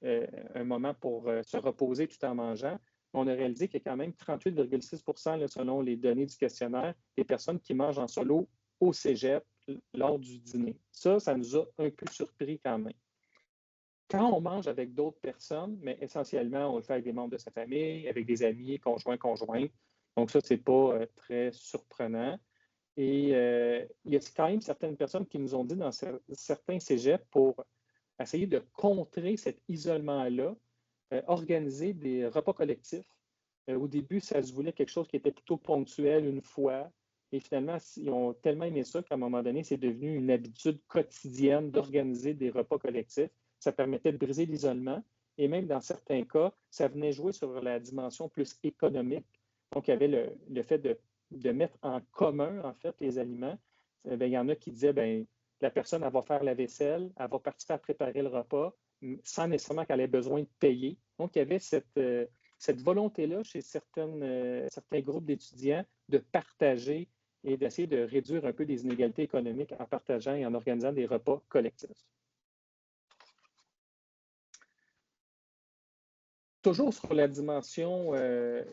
un moment pour se reposer tout en mangeant. On a réalisé qu'il y a quand même 38,6 % selon les données du questionnaire des personnes qui mangent en solo au cégep lors du dîner. Ça nous a un peu surpris quand même. Quand on mange avec d'autres personnes, mais essentiellement, on le fait avec des membres de sa famille, avec des amis, conjoints. Donc ça, ce n'est pas très surprenant. Et il y a quand même certaines personnes qui nous ont dit dans certains cégeps pour essayer de contrer cet isolement-là, organiser des repas collectifs. Au début, ça se voulait quelque chose qui était plutôt ponctuel une fois. Et finalement, ils ont tellement aimé ça qu'à un moment donné, c'est devenu une habitude quotidienne d'organiser des repas collectifs. Ça permettait de briser l'isolement. Et même dans certains cas, ça venait jouer sur la dimension plus économique. Donc, il y avait le fait de mettre en commun, en fait, les aliments. Il y en a qui disaient, la personne, elle va faire la vaisselle, elle va partir à préparer le repas sans nécessairement qu'elle ait besoin de payer. Donc, il y avait cette volonté-là chez certains groupes d'étudiants de partager et d'essayer de réduire un peu les inégalités économiques en partageant et en organisant des repas collectifs. Toujours sur la dimension,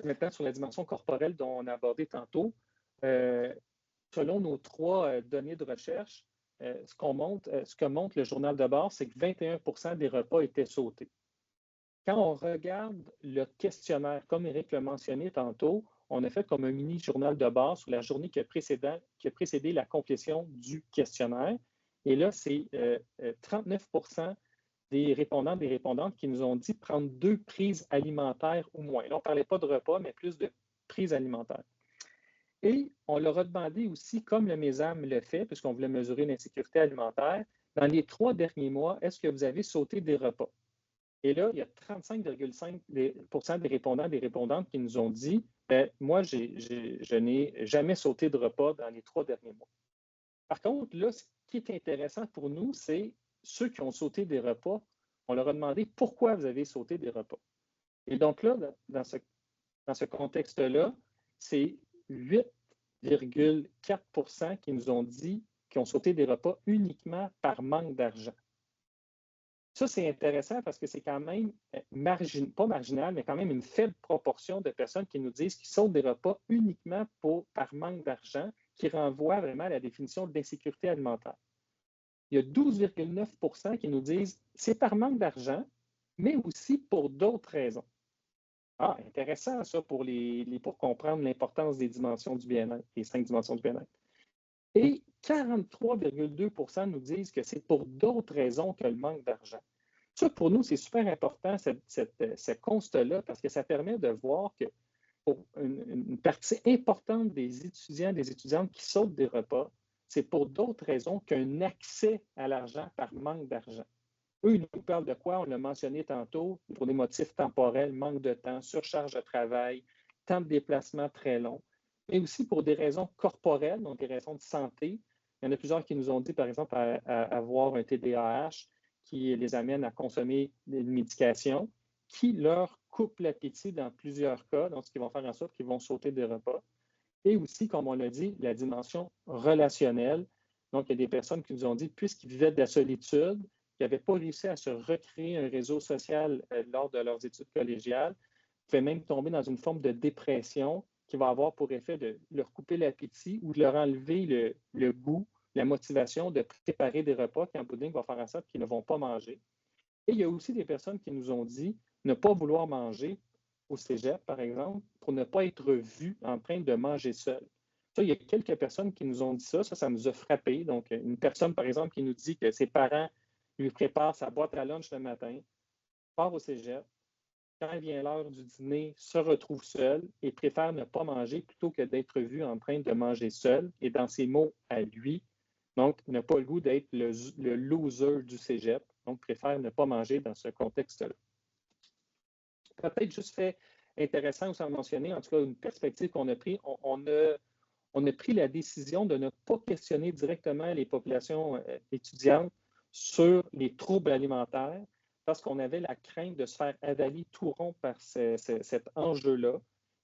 maintenant sur la dimension corporelle dont on a abordé tantôt, selon nos 3 données de recherche, ce que montre le journal de bord, c'est que 21 % des repas étaient sautés. Quand on regarde le questionnaire, comme Éric l'a mentionné tantôt, on a fait comme un mini journal de bord sur la journée qui a précédé la complétion du questionnaire. Et là, c'est 39 % des répondants, des répondantes qui nous ont dit prendre 2 prises alimentaires ou moins. Là, on ne parlait pas de repas, mais plus de prises alimentaires. Et on leur a demandé aussi, comme le MESAM le fait, puisqu'on voulait mesurer l'insécurité alimentaire, dans les 3 derniers mois, est-ce que vous avez sauté des repas? Et là, il y a 35,5 % des répondants, des répondantes qui nous ont dit moi, je n'ai jamais sauté de repas dans les 3 derniers mois. Par contre, là, ce qui est intéressant pour nous, c'est ceux qui ont sauté des repas, on leur a demandé pourquoi vous avez sauté des repas. Et donc là, dans ce contexte-là, c'est 8,4 % qui nous ont dit qu'ils ont sauté des repas uniquement par manque d'argent. Ça, c'est intéressant parce que c'est quand même pas marginal, mais quand même une faible proportion de personnes qui nous disent qu'ils sautent des repas uniquement par manque d'argent, qui renvoie vraiment à la définition d'insécurité alimentaire. Il y a 12,9 % qui nous disent c'est par manque d'argent, mais aussi pour d'autres raisons. Ah, intéressant ça pour comprendre l'importance des dimensions du bien-être, les 5 dimensions du bien-être. Et 43,2 % nous disent que c'est pour d'autres raisons que le manque d'argent. Ça, pour nous, c'est super important, ce constat-là, parce que ça permet de voir que pour une partie importante des étudiants, des étudiantes qui sautent des repas, c'est pour d'autres raisons qu'un accès à l'argent par manque d'argent. Eux, ils nous parlent de quoi? On l'a mentionné tantôt, pour des motifs temporels, manque de temps, surcharge de travail, temps de déplacement très long, mais aussi pour des raisons corporelles, donc des raisons de santé. Il y en a plusieurs qui nous ont dit, par exemple, à avoir un TDAH qui les amène à consommer une médication qui leur coupe l'appétit dans plusieurs cas, donc ce qui va faire en sorte qu'ils vont sauter des repas. Et aussi, comme on l'a dit, la dimension relationnelle. Donc, il y a des personnes qui nous ont dit, puisqu'ils vivaient de la solitude, qui n'avaient pas réussi à se recréer un réseau social lors de leurs études collégiales, pouvaient même tomber dans une forme de dépression qui va avoir pour effet de leur couper l'appétit ou de leur enlever le goût, la motivation de préparer des repas qui, en bout de ligne, va faire en sorte qu'ils ne vont pas manger. Et il y a aussi des personnes qui nous ont dit ne pas vouloir manger au cégep, par exemple, pour ne pas être vus en train de manger seul. Ça, il y a quelques personnes qui nous ont dit ça. Ça nous a frappé. Donc, une personne, par exemple, qui nous dit que ses parents lui préparent sa boîte à lunch le matin, part au cégep, quand il vient l'heure du dîner, se retrouve seul et préfère ne pas manger plutôt que d'être vu en train de manger seul. Et dans ses mots à lui, donc, n'a pas le goût d'être le loser du cégep, donc préfère ne pas manger dans ce contexte-là. Peut-être juste fait intéressant aussi à mentionner, en tout cas, une perspective qu'on a prise, on a pris la décision de ne pas questionner directement les populations étudiantes sur les troubles alimentaires parce qu'on avait la crainte de se faire avaler tout rond par cet enjeu-là.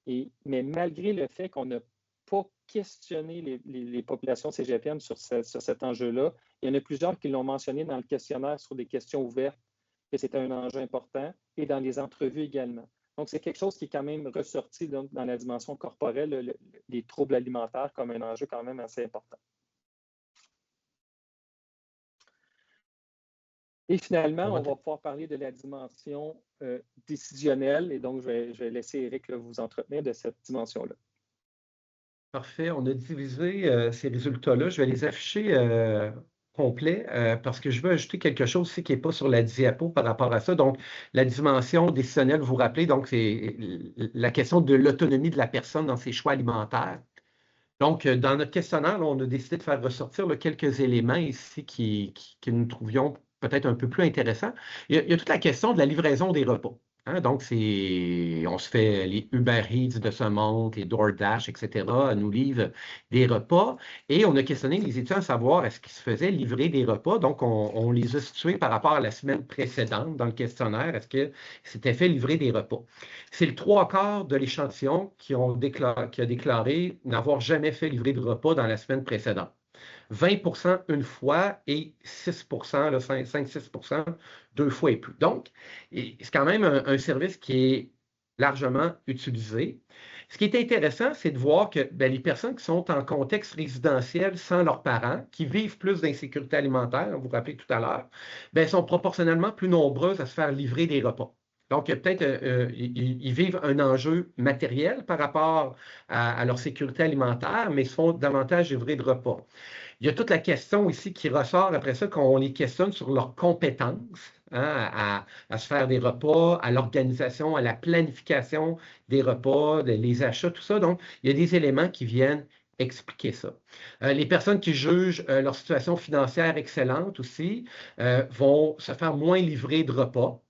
Mais malgré le fait qu'on n'a pas questionné les populations cégepiennes sur cet enjeu-là, il y en a plusieurs qui l'ont mentionné dans le questionnaire sur des questions ouvertes, que c'était un enjeu important, et dans les entrevues également. Donc, c'est quelque chose qui est quand même ressorti dans la dimension corporelle, les troubles alimentaires, comme un enjeu quand même assez important. Et finalement, on va pouvoir parler de la dimension décisionnelle. Et donc, je vais laisser Éric vous entretenir de cette dimension-là. Parfait. On a divisé ces résultats-là. Je vais les afficher complets parce que je veux ajouter quelque chose aussi qui n'est pas sur la diapo par rapport à ça. Donc, la dimension décisionnelle, vous vous rappelez, donc c'est la question de l'autonomie de la personne dans ses choix alimentaires. Donc, dans notre questionnaire, là, on a décidé de faire ressortir là, quelques éléments ici que nous trouvions peut-être un peu plus intéressants. Il y a toute la question de la livraison des repas. Hein? Donc, on se fait les Uber Eats de ce monde, les DoorDash, etc., nous livrent des repas. Et on a questionné les étudiants à savoir est-ce qu'ils se faisaient livrer des repas. Donc, on les a situés par rapport à la semaine précédente dans le questionnaire. Est-ce que c'était fait livrer des repas? C'est le 3/4 de l'échantillon qui a déclaré n'avoir jamais fait livrer de repas dans la semaine précédente. 20% une fois et 6%, 5-6%, 2 fois et plus. Donc, c'est quand même un service qui est largement utilisé. Ce qui est intéressant, c'est de voir que les personnes qui sont en contexte résidentiel sans leurs parents, qui vivent plus d'insécurité alimentaire, vous vous rappelez tout à l'heure, sont proportionnellement plus nombreuses à se faire livrer des repas. Donc, peut-être ils vivent un enjeu matériel par rapport à leur sécurité alimentaire, mais ils se font davantage livrer de repas. Il y a toute la question ici qui ressort après ça, qu'on les questionne sur leurs compétences à se faire des repas, à l'organisation, à la planification des repas, les achats, tout ça. Donc, il y a des éléments qui viennent expliquer ça. Les personnes qui jugent leur situation financière excellente aussi vont se faire moins livrer de repas.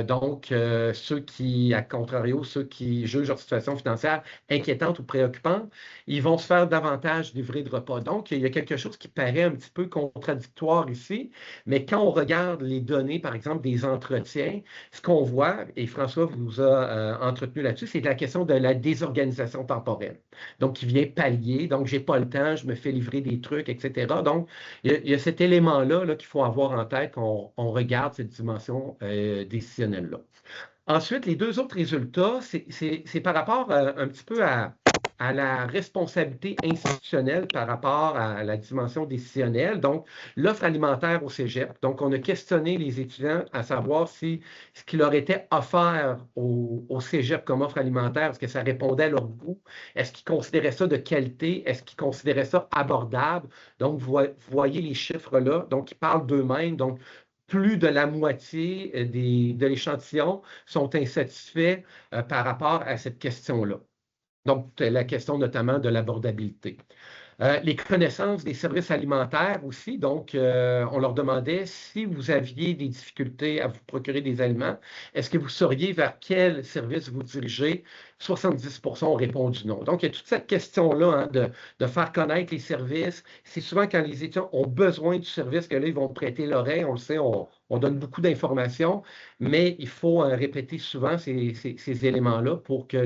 Donc, ceux qui, à contrario, ceux qui jugent leur situation financière inquiétante ou préoccupante, ils vont se faire davantage livrer de repas. Donc, il y a quelque chose qui paraît un petit peu contradictoire ici, mais quand on regarde les données, par exemple, des entretiens, ce qu'on voit, et François vous a entretenu là-dessus, c'est la question de la désorganisation temporelle. Donc, qui vient pallier. Donc, j'ai pas le temps, je me fais livrer des trucs, etc. Donc, il y a cet élément-là qu'il faut avoir en tête quand on regarde cette dimension décisionnelle-là. Ensuite, les deux autres résultats, c'est par rapport un petit peu à la responsabilité institutionnelle par rapport à la dimension décisionnelle. Donc, l'offre alimentaire au cégep. Donc, on a questionné les étudiants à savoir si ce qui leur était offert au cégep comme offre alimentaire, est-ce que ça répondait à leur goût? Est-ce qu'ils considéraient ça de qualité? Est-ce qu'ils considéraient ça abordable? Donc, vous voyez les chiffres là. Donc, ils parlent d'eux-mêmes. Donc, plus de la moitié de l'échantillon sont insatisfaits par rapport à cette question-là. Donc, la question notamment de l'abordabilité. Les connaissances des services alimentaires aussi. Donc, on leur demandait si vous aviez des difficultés à vous procurer des aliments, est-ce que vous sauriez vers quel service vous dirigez? 70% ont répondu non. Donc, il y a toute cette question-là hein, de faire connaître les services. C'est souvent quand les étudiants ont besoin du service que là, ils vont prêter l'oreille. On le sait, on donne beaucoup d'informations, mais il faut répéter souvent ces éléments-là pour que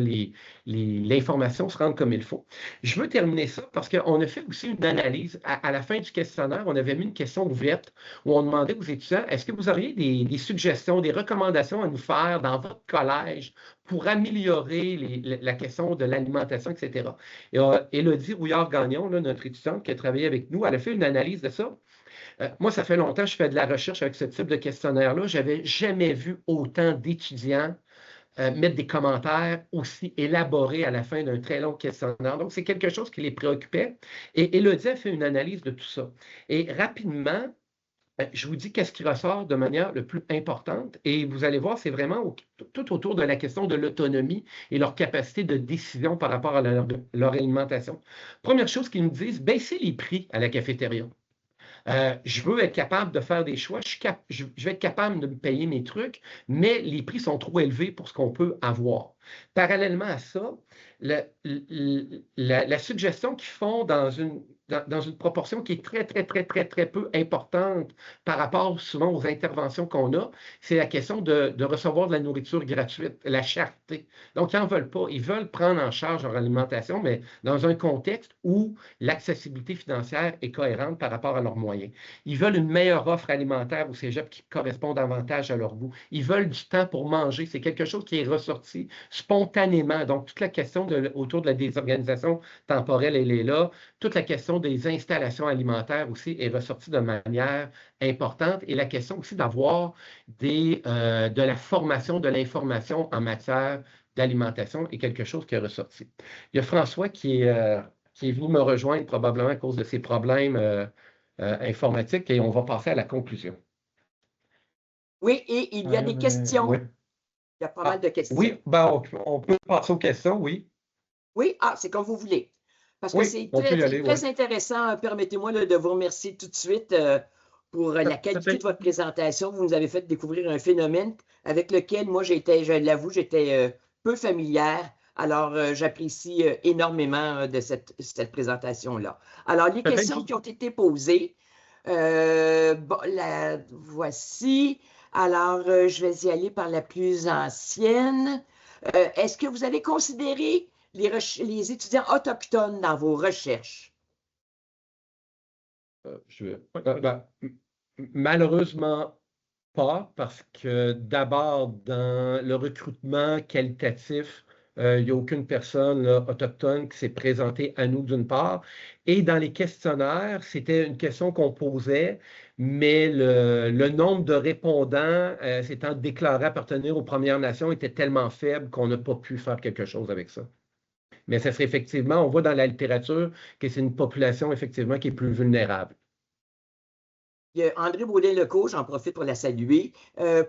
l'information se rende comme il faut. Je veux terminer ça parce qu'on a fait aussi une analyse. À la fin du questionnaire, on avait mis une question ouverte où on demandait aux étudiants, est-ce que vous auriez des suggestions, des recommandations à nous faire dans votre collège pour améliorer la question de l'alimentation, etc. Et Élodie Rouillard-Gagnon, notre étudiante qui a travaillé avec nous, elle a fait une analyse de ça. Moi, ça fait longtemps que je fais de la recherche avec ce type de questionnaire-là. Je n'avais jamais vu autant d'étudiants mettre des commentaires aussi élaborés à la fin d'un très long questionnaire. Donc, c'est quelque chose qui les préoccupait. Et Élodie a fait une analyse de tout ça. Et rapidement, je vous dis qu'est-ce qui ressort de manière le plus importante. Et vous allez voir, c'est vraiment tout autour de la question de l'autonomie et leur capacité de décision par rapport à leur alimentation. Première chose qu'ils nous disent, baisser les prix à la cafétéria. Je veux être capable de faire des choix, je vais être capable de me payer mes trucs, mais les prix sont trop élevés pour ce qu'on peut avoir. Parallèlement à ça, la suggestion qu'ils font dans une proportion qui est très peu importante par rapport souvent aux interventions qu'on a, c'est la question de recevoir de la nourriture gratuite, la charité. Donc, ils n'en veulent pas. Ils veulent prendre en charge leur alimentation, mais dans un contexte où l'accessibilité financière est cohérente par rapport à leurs moyens. Ils veulent une meilleure offre alimentaire au cégep qui correspond davantage à leur goût. Ils veulent du temps pour manger. C'est quelque chose qui est ressorti spontanément. Donc, toute la question autour de la désorganisation temporelle, elle est là. Toute la question des installations alimentaires aussi est ressortie de manière importante. Et la question aussi d'avoir de la formation, de l'information en matière d'alimentation est quelque chose qui est ressorti. Il y a François qui est venu me rejoindre probablement à cause de ses problèmes informatiques et on va passer à la conclusion. Oui, et il y a des questions. Oui. Il y a pas mal de questions. Oui, ben, on peut passer aux questions, oui. Oui, c'est comme vous voulez. Parce que Oui, c'est on peut y aller, très oui. intéressant. Permettez-moi de vous remercier tout de suite pour la qualité de votre présentation. Vous nous avez fait découvrir un phénomène avec lequel moi, je l'avoue, j'étais peu familière. Alors, j'apprécie énormément de cette présentation-là. Alors, les questions qui ont été posées, voici. Alors, je vais y aller par la plus ancienne. Est-ce que vous avez considéré les étudiants autochtones dans vos recherches? Malheureusement pas, parce que d'abord, dans le recrutement qualitatif, il n'y a aucune personne autochtone qui s'est présentée à nous d'une part. Et dans les questionnaires, c'était une question qu'on posait, mais le nombre de répondants s'étant déclarés appartenir aux Premières Nations était tellement faible qu'on n'a pas pu faire quelque chose avec ça. Mais ça serait effectivement, on voit dans la littérature que c'est une population effectivement qui est plus vulnérable. Il y a André Baudin-Lecaux, j'en profite pour la saluer.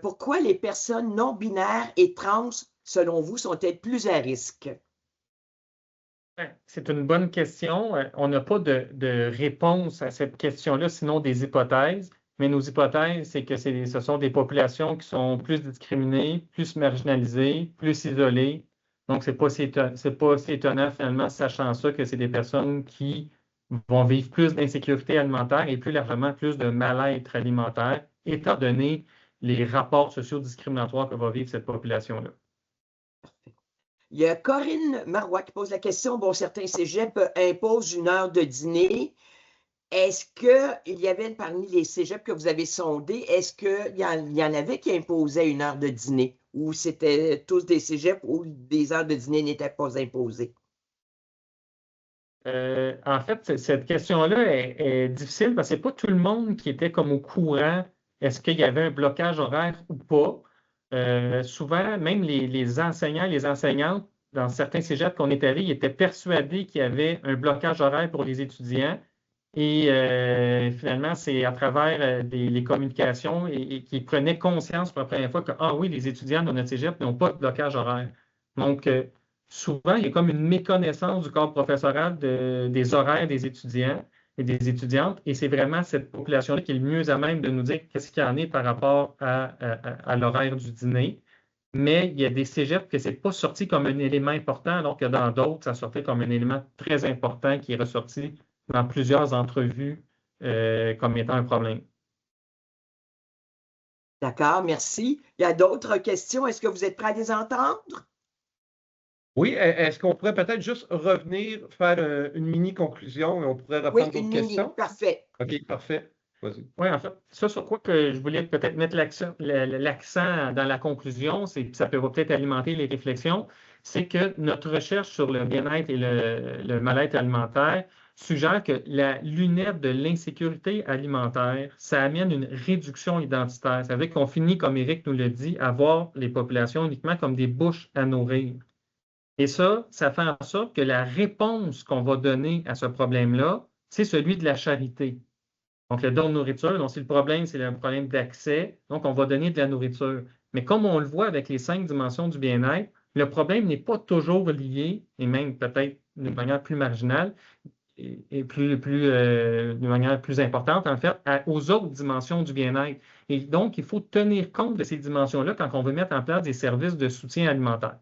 Pourquoi les personnes non binaires et trans, selon vous, sont-elles plus à risque? C'est une bonne question. On n'a pas de réponse à cette question-là, sinon des hypothèses. Mais nos hypothèses, c'est que ce sont des populations qui sont plus discriminées, plus marginalisées, plus isolées. Donc, c'est pas si étonnant, finalement, sachant ça, que c'est des personnes qui vont vivre plus d'insécurité alimentaire et plus largement plus de mal-être alimentaire, étant donné les rapports sociaux discriminatoires que va vivre cette population-là. Parfait. Il y a Corinne Marois qui pose la question. Bon, certains cégeps imposent une heure de dîner. Est-ce qu'il y avait parmi les cégeps que vous avez sondés, est-ce qu'il y en avait qui imposaient une heure de dîner ou c'était tous des cégeps où des heures de dîner n'étaient pas imposées? En fait, cette question-là est difficile parce que ce n'est pas tout le monde qui était comme au courant est-ce qu'il y avait un blocage horaire ou pas. Souvent, même les enseignants et les enseignantes dans certains cégeps qu'on est allés, ils étaient persuadés qu'il y avait un blocage horaire pour les étudiants. Et finalement, c'est à travers les communications et qu'ils prenaient conscience pour la première fois que, ah oui, les étudiants de notre cégep n'ont pas de blocage horaire. Donc, souvent, il y a comme une méconnaissance du corps professoral des horaires des étudiants et des étudiantes, et c'est vraiment cette population-là qui est le mieux à même de nous dire qu'est-ce qu'il y en est par rapport à l'horaire du dîner. Mais il y a des cégeps que ce n'est pas sorti comme un élément important, alors que dans d'autres, ça sortait comme un élément très important qui est ressorti dans plusieurs entrevues comme étant un problème. D'accord, merci. Il y a d'autres questions. Est-ce que vous êtes prêts à les entendre? Oui, est-ce qu'on pourrait peut-être juste revenir, faire une mini-conclusion et on pourrait Oui, reprendre une d'autres mini, questions? parfait. OK, parfait. Vas-y. Oui, en fait, ça sur quoi que je voulais peut-être mettre l'accent dans la conclusion, ça peut peut-être alimenter les réflexions, c'est que notre recherche sur le bien-être et le mal-être alimentaire suggère que la lunette de l'insécurité alimentaire, ça amène une réduction identitaire. Ça veut dire qu'on finit, comme Éric nous le dit, à voir les populations uniquement comme des bouches à nourrir. Et ça fait en sorte que la réponse qu'on va donner à ce problème-là, c'est celui de la charité. Donc, le don de nourriture, donc si le problème, c'est le problème d'accès, donc on va donner de la nourriture. Mais comme on le voit avec les 5 dimensions du bien-être, le problème n'est pas toujours lié, et même peut-être d'une manière plus marginale, et d'une manière plus importante, en fait, aux autres dimensions du bien-être. Et donc, il faut tenir compte de ces dimensions-là quand on veut mettre en place des services de soutien alimentaire.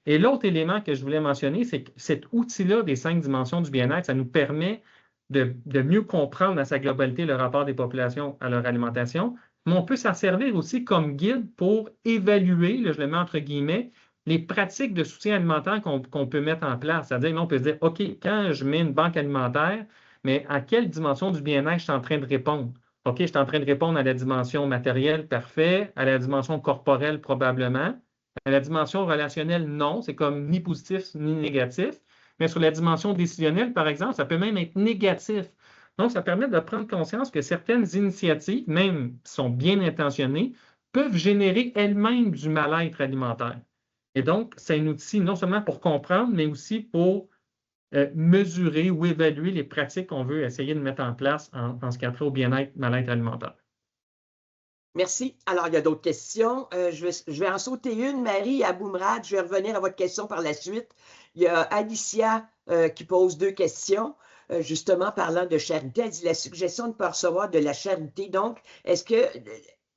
Et l'autre élément que je voulais mentionner, c'est que cet outil-là des 5 dimensions du bien-être, ça nous permet de mieux comprendre dans sa globalité le rapport des populations à leur alimentation, mais on peut s'en servir aussi comme guide pour évaluer, là, je le mets entre guillemets, les pratiques de soutien alimentaire qu'on peut mettre en place. C'est-à-dire, on peut se dire, OK, quand je mets une banque alimentaire, mais à quelle dimension du bien-être je suis en train de répondre? OK, je suis en train de répondre à la dimension matérielle, parfait, à la dimension corporelle, probablement. À la dimension relationnelle, non, c'est comme ni positif ni négatif. Mais sur la dimension décisionnelle, par exemple, ça peut même être négatif. Donc, ça permet de prendre conscience que certaines initiatives, même qui sont bien intentionnées, peuvent générer elles-mêmes du mal-être alimentaire. Et donc, c'est un outil non seulement pour comprendre, mais aussi pour mesurer ou évaluer les pratiques qu'on veut essayer de mettre en place en ce qui a trait au bien-être, mal-être alimentaire. Merci. Alors, il y a d'autres questions. Je vais en sauter une. Marie Aboumrad, je vais revenir à votre question par la suite. Il y a Alicia qui pose 2 questions, justement parlant de charité. Elle dit la suggestion de ne pas recevoir de la charité. Donc, est-ce que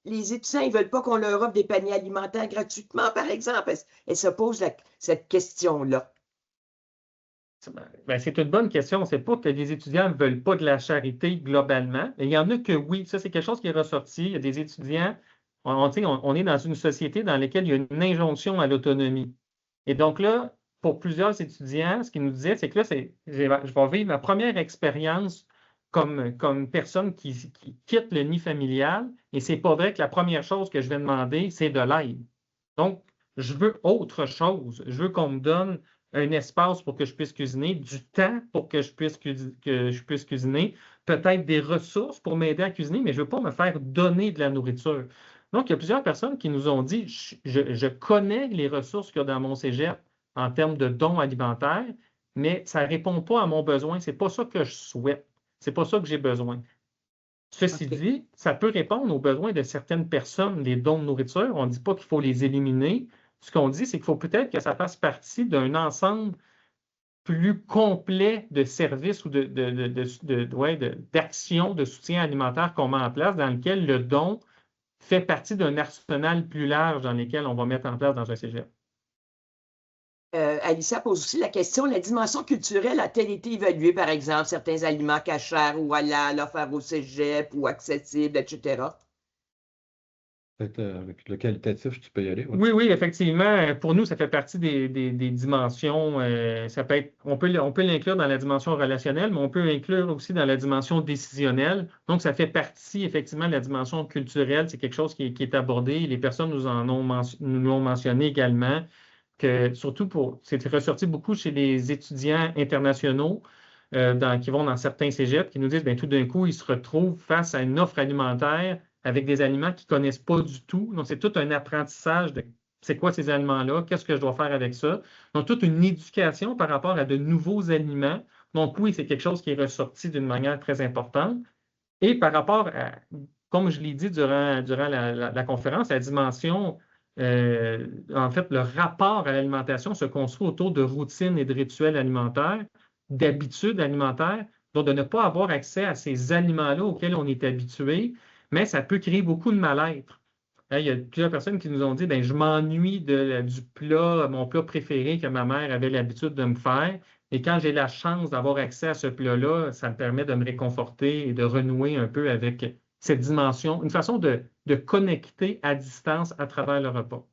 les étudiants ne veulent pas qu'on leur offre des paniers alimentaires gratuitement, par exemple? Elle se pose cette question-là. Ben, c'est une bonne question. C'est pas que les étudiants ne veulent pas de la charité globalement. Il y en a que oui. Ça, c'est quelque chose qui est ressorti. Il y a des étudiants, on est dans une société dans laquelle il y a une injonction à l'autonomie. Et donc là, pour plusieurs étudiants, ce qu'ils nous disaient, c'est que là, je vais vivre ma première expérience comme personne qui quitte le nid familial. Et c'est pas vrai que la première chose que je vais demander, c'est de l'aide. Donc, je veux autre chose. Je veux qu'on me donne un espace pour que je puisse cuisiner, du temps pour que je puisse cuisiner, peut-être des ressources pour m'aider à cuisiner, mais je ne veux pas me faire donner de la nourriture. Donc, il y a plusieurs personnes qui nous ont dit, je connais les ressources qu'il y a dans mon cégep en termes de dons alimentaires, mais ça ne répond pas à mon besoin. Ce n'est pas ça que je souhaite. Ce n'est pas ça que j'ai besoin. Ceci dit, ça peut répondre aux besoins de certaines personnes, les dons de nourriture. On ne dit pas qu'il faut les éliminer. Ce qu'on dit, c'est qu'il faut peut-être que ça fasse partie d'un ensemble plus complet de services ou d'actions de soutien alimentaire qu'on met en place, dans lequel le don fait partie d'un arsenal plus large dans lequel on va mettre en place dans un cégep. Alicia pose aussi la question, la dimension culturelle a-t-elle été évaluée, par exemple, certains aliments cachers ou halal offerts au cégep ou accessibles, etc.? Peut-être avec le qualitatif, tu peux y aller. Oui, oui, effectivement. Pour nous, ça fait partie des dimensions. Ça peut être, on peut l'inclure dans la dimension relationnelle, mais on peut l'inclure aussi dans la dimension décisionnelle. Donc, ça fait partie, effectivement, de la dimension culturelle. C'est quelque chose qui est abordé. Les personnes nous l'ont mentionné également, que surtout c'est ressorti beaucoup chez les étudiants internationaux qui vont dans certains cégeps, qui nous disent, bien, tout d'un coup, ils se retrouvent face à une offre alimentaire avec des aliments qu'ils ne connaissent pas du tout. Donc, c'est tout un apprentissage de c'est quoi ces aliments-là, qu'est-ce que je dois faire avec ça. Donc, toute une éducation par rapport à de nouveaux aliments. Donc, oui, c'est quelque chose qui est ressorti d'une manière très importante. Et par rapport à, comme je l'ai dit durant la conférence, la dimension en fait, le rapport à l'alimentation se construit autour de routines et de rituels alimentaires, d'habitudes alimentaires, donc de ne pas avoir accès à ces aliments-là auxquels on est habitué, mais ça peut créer beaucoup de mal-être. Il y a plusieurs personnes qui nous ont dit, je m'ennuie du plat, mon plat préféré que ma mère avait l'habitude de me faire. Et quand j'ai la chance d'avoir accès à ce plat-là, ça me permet de me réconforter et de renouer un peu avec cette dimension, une façon de connecter à distance à travers le repas.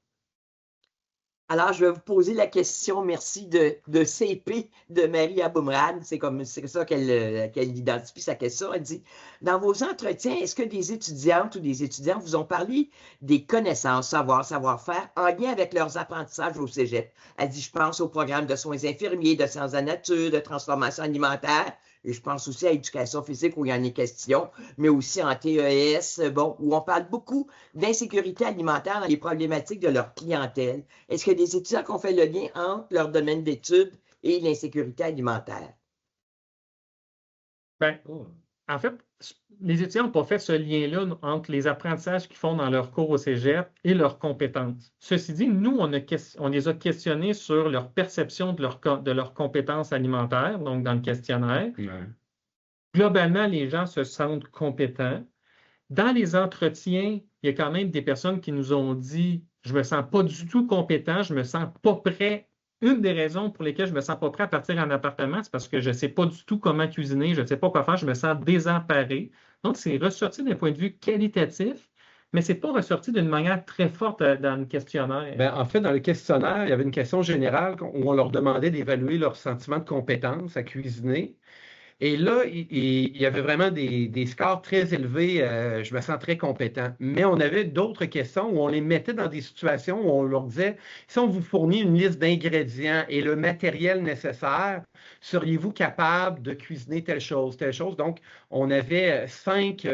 Alors, je vais vous poser la question, merci, de CP de Marie Aboumrad. C'est ça qu'elle identifie sa question. Elle dit, dans vos entretiens, est-ce que des étudiantes ou des étudiants vous ont parlé des connaissances, savoir-faire en lien avec leurs apprentissages au cégep? Elle dit, je pense au programme de soins infirmiers, de sciences de la nature, de transformation alimentaire. Et je pense aussi à l'éducation physique où il y en est question, mais aussi en TES, où on parle beaucoup d'insécurité alimentaire dans les problématiques de leur clientèle. Est-ce qu'il y a des étudiants qui ont fait le lien entre leur domaine d'études et l'insécurité alimentaire? En fait, les étudiants n'ont pas fait ce lien-là entre les apprentissages qu'ils font dans leur cours au cégep et leurs compétences. Ceci dit, nous, on les a questionnés sur leur perception de leurs compétences alimentaires, donc dans le questionnaire. Ouais. Globalement, les gens se sentent compétents. Dans les entretiens, il y a quand même des personnes qui nous ont dit « Je ne me sens pas du tout compétent, je ne me sens pas prêt. » Une des raisons pour lesquelles je ne me sens pas prêt à partir en appartement, c'est parce que je ne sais pas du tout comment cuisiner, je ne sais pas quoi faire, je me sens désemparé. Donc, c'est ressorti d'un point de vue qualitatif, mais ce n'est pas ressorti d'une manière très forte dans le questionnaire. En fait, dans le questionnaire, il y avait une question générale où on leur demandait d'évaluer leur sentiment de compétence à cuisiner. Et là, il y avait vraiment des scores très élevés. Je me sens très compétent. Mais on avait d'autres questions où on les mettait dans des situations où on leur disait, si on vous fournit une liste d'ingrédients et le matériel nécessaire, seriez-vous capable de cuisiner telle chose, telle chose? Donc, on avait cinq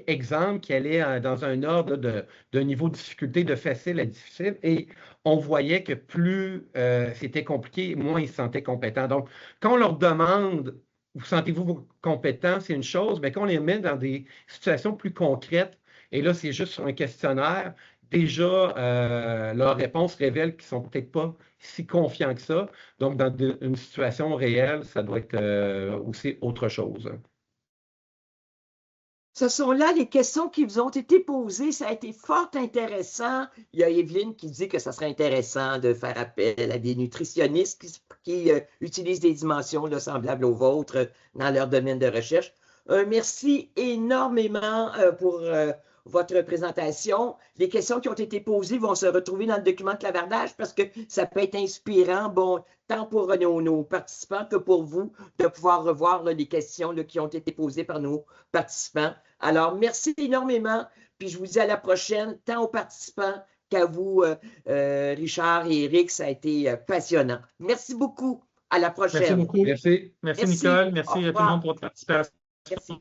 exemples qui allaient dans un ordre de niveau de difficulté de facile à difficile. Et on voyait que plus c'était compliqué, moins ils se sentaient compétents. Donc, quand on leur demande « Vous sentez-vous compétent? » c'est une chose, mais quand on les met dans des situations plus concrètes, et là, c'est juste sur un questionnaire, déjà, leurs réponses révèlent qu'ils ne sont peut-être pas si confiants que ça. Donc, dans une situation réelle, ça doit être aussi autre chose. Ce sont là les questions qui vous ont été posées. Ça a été fort intéressant. Il y a Evelyne qui dit que ça serait intéressant de faire appel à des nutritionnistes qui utilisent des dimensions là, semblables aux vôtres dans leur domaine de recherche. Merci énormément pour votre présentation. Les questions qui ont été posées vont se retrouver dans le document de clavardage parce que ça peut être inspirant, tant pour nos participants que pour vous, de pouvoir revoir là, les questions là, qui ont été posées par nos participants. Alors, merci énormément, puis je vous dis à la prochaine, tant aux participants qu'à vous, Richard et Eric, ça a été passionnant. Merci beaucoup. À la prochaine. Merci beaucoup. Merci. Merci Nicole. Merci à tout le monde pour votre participation. Merci.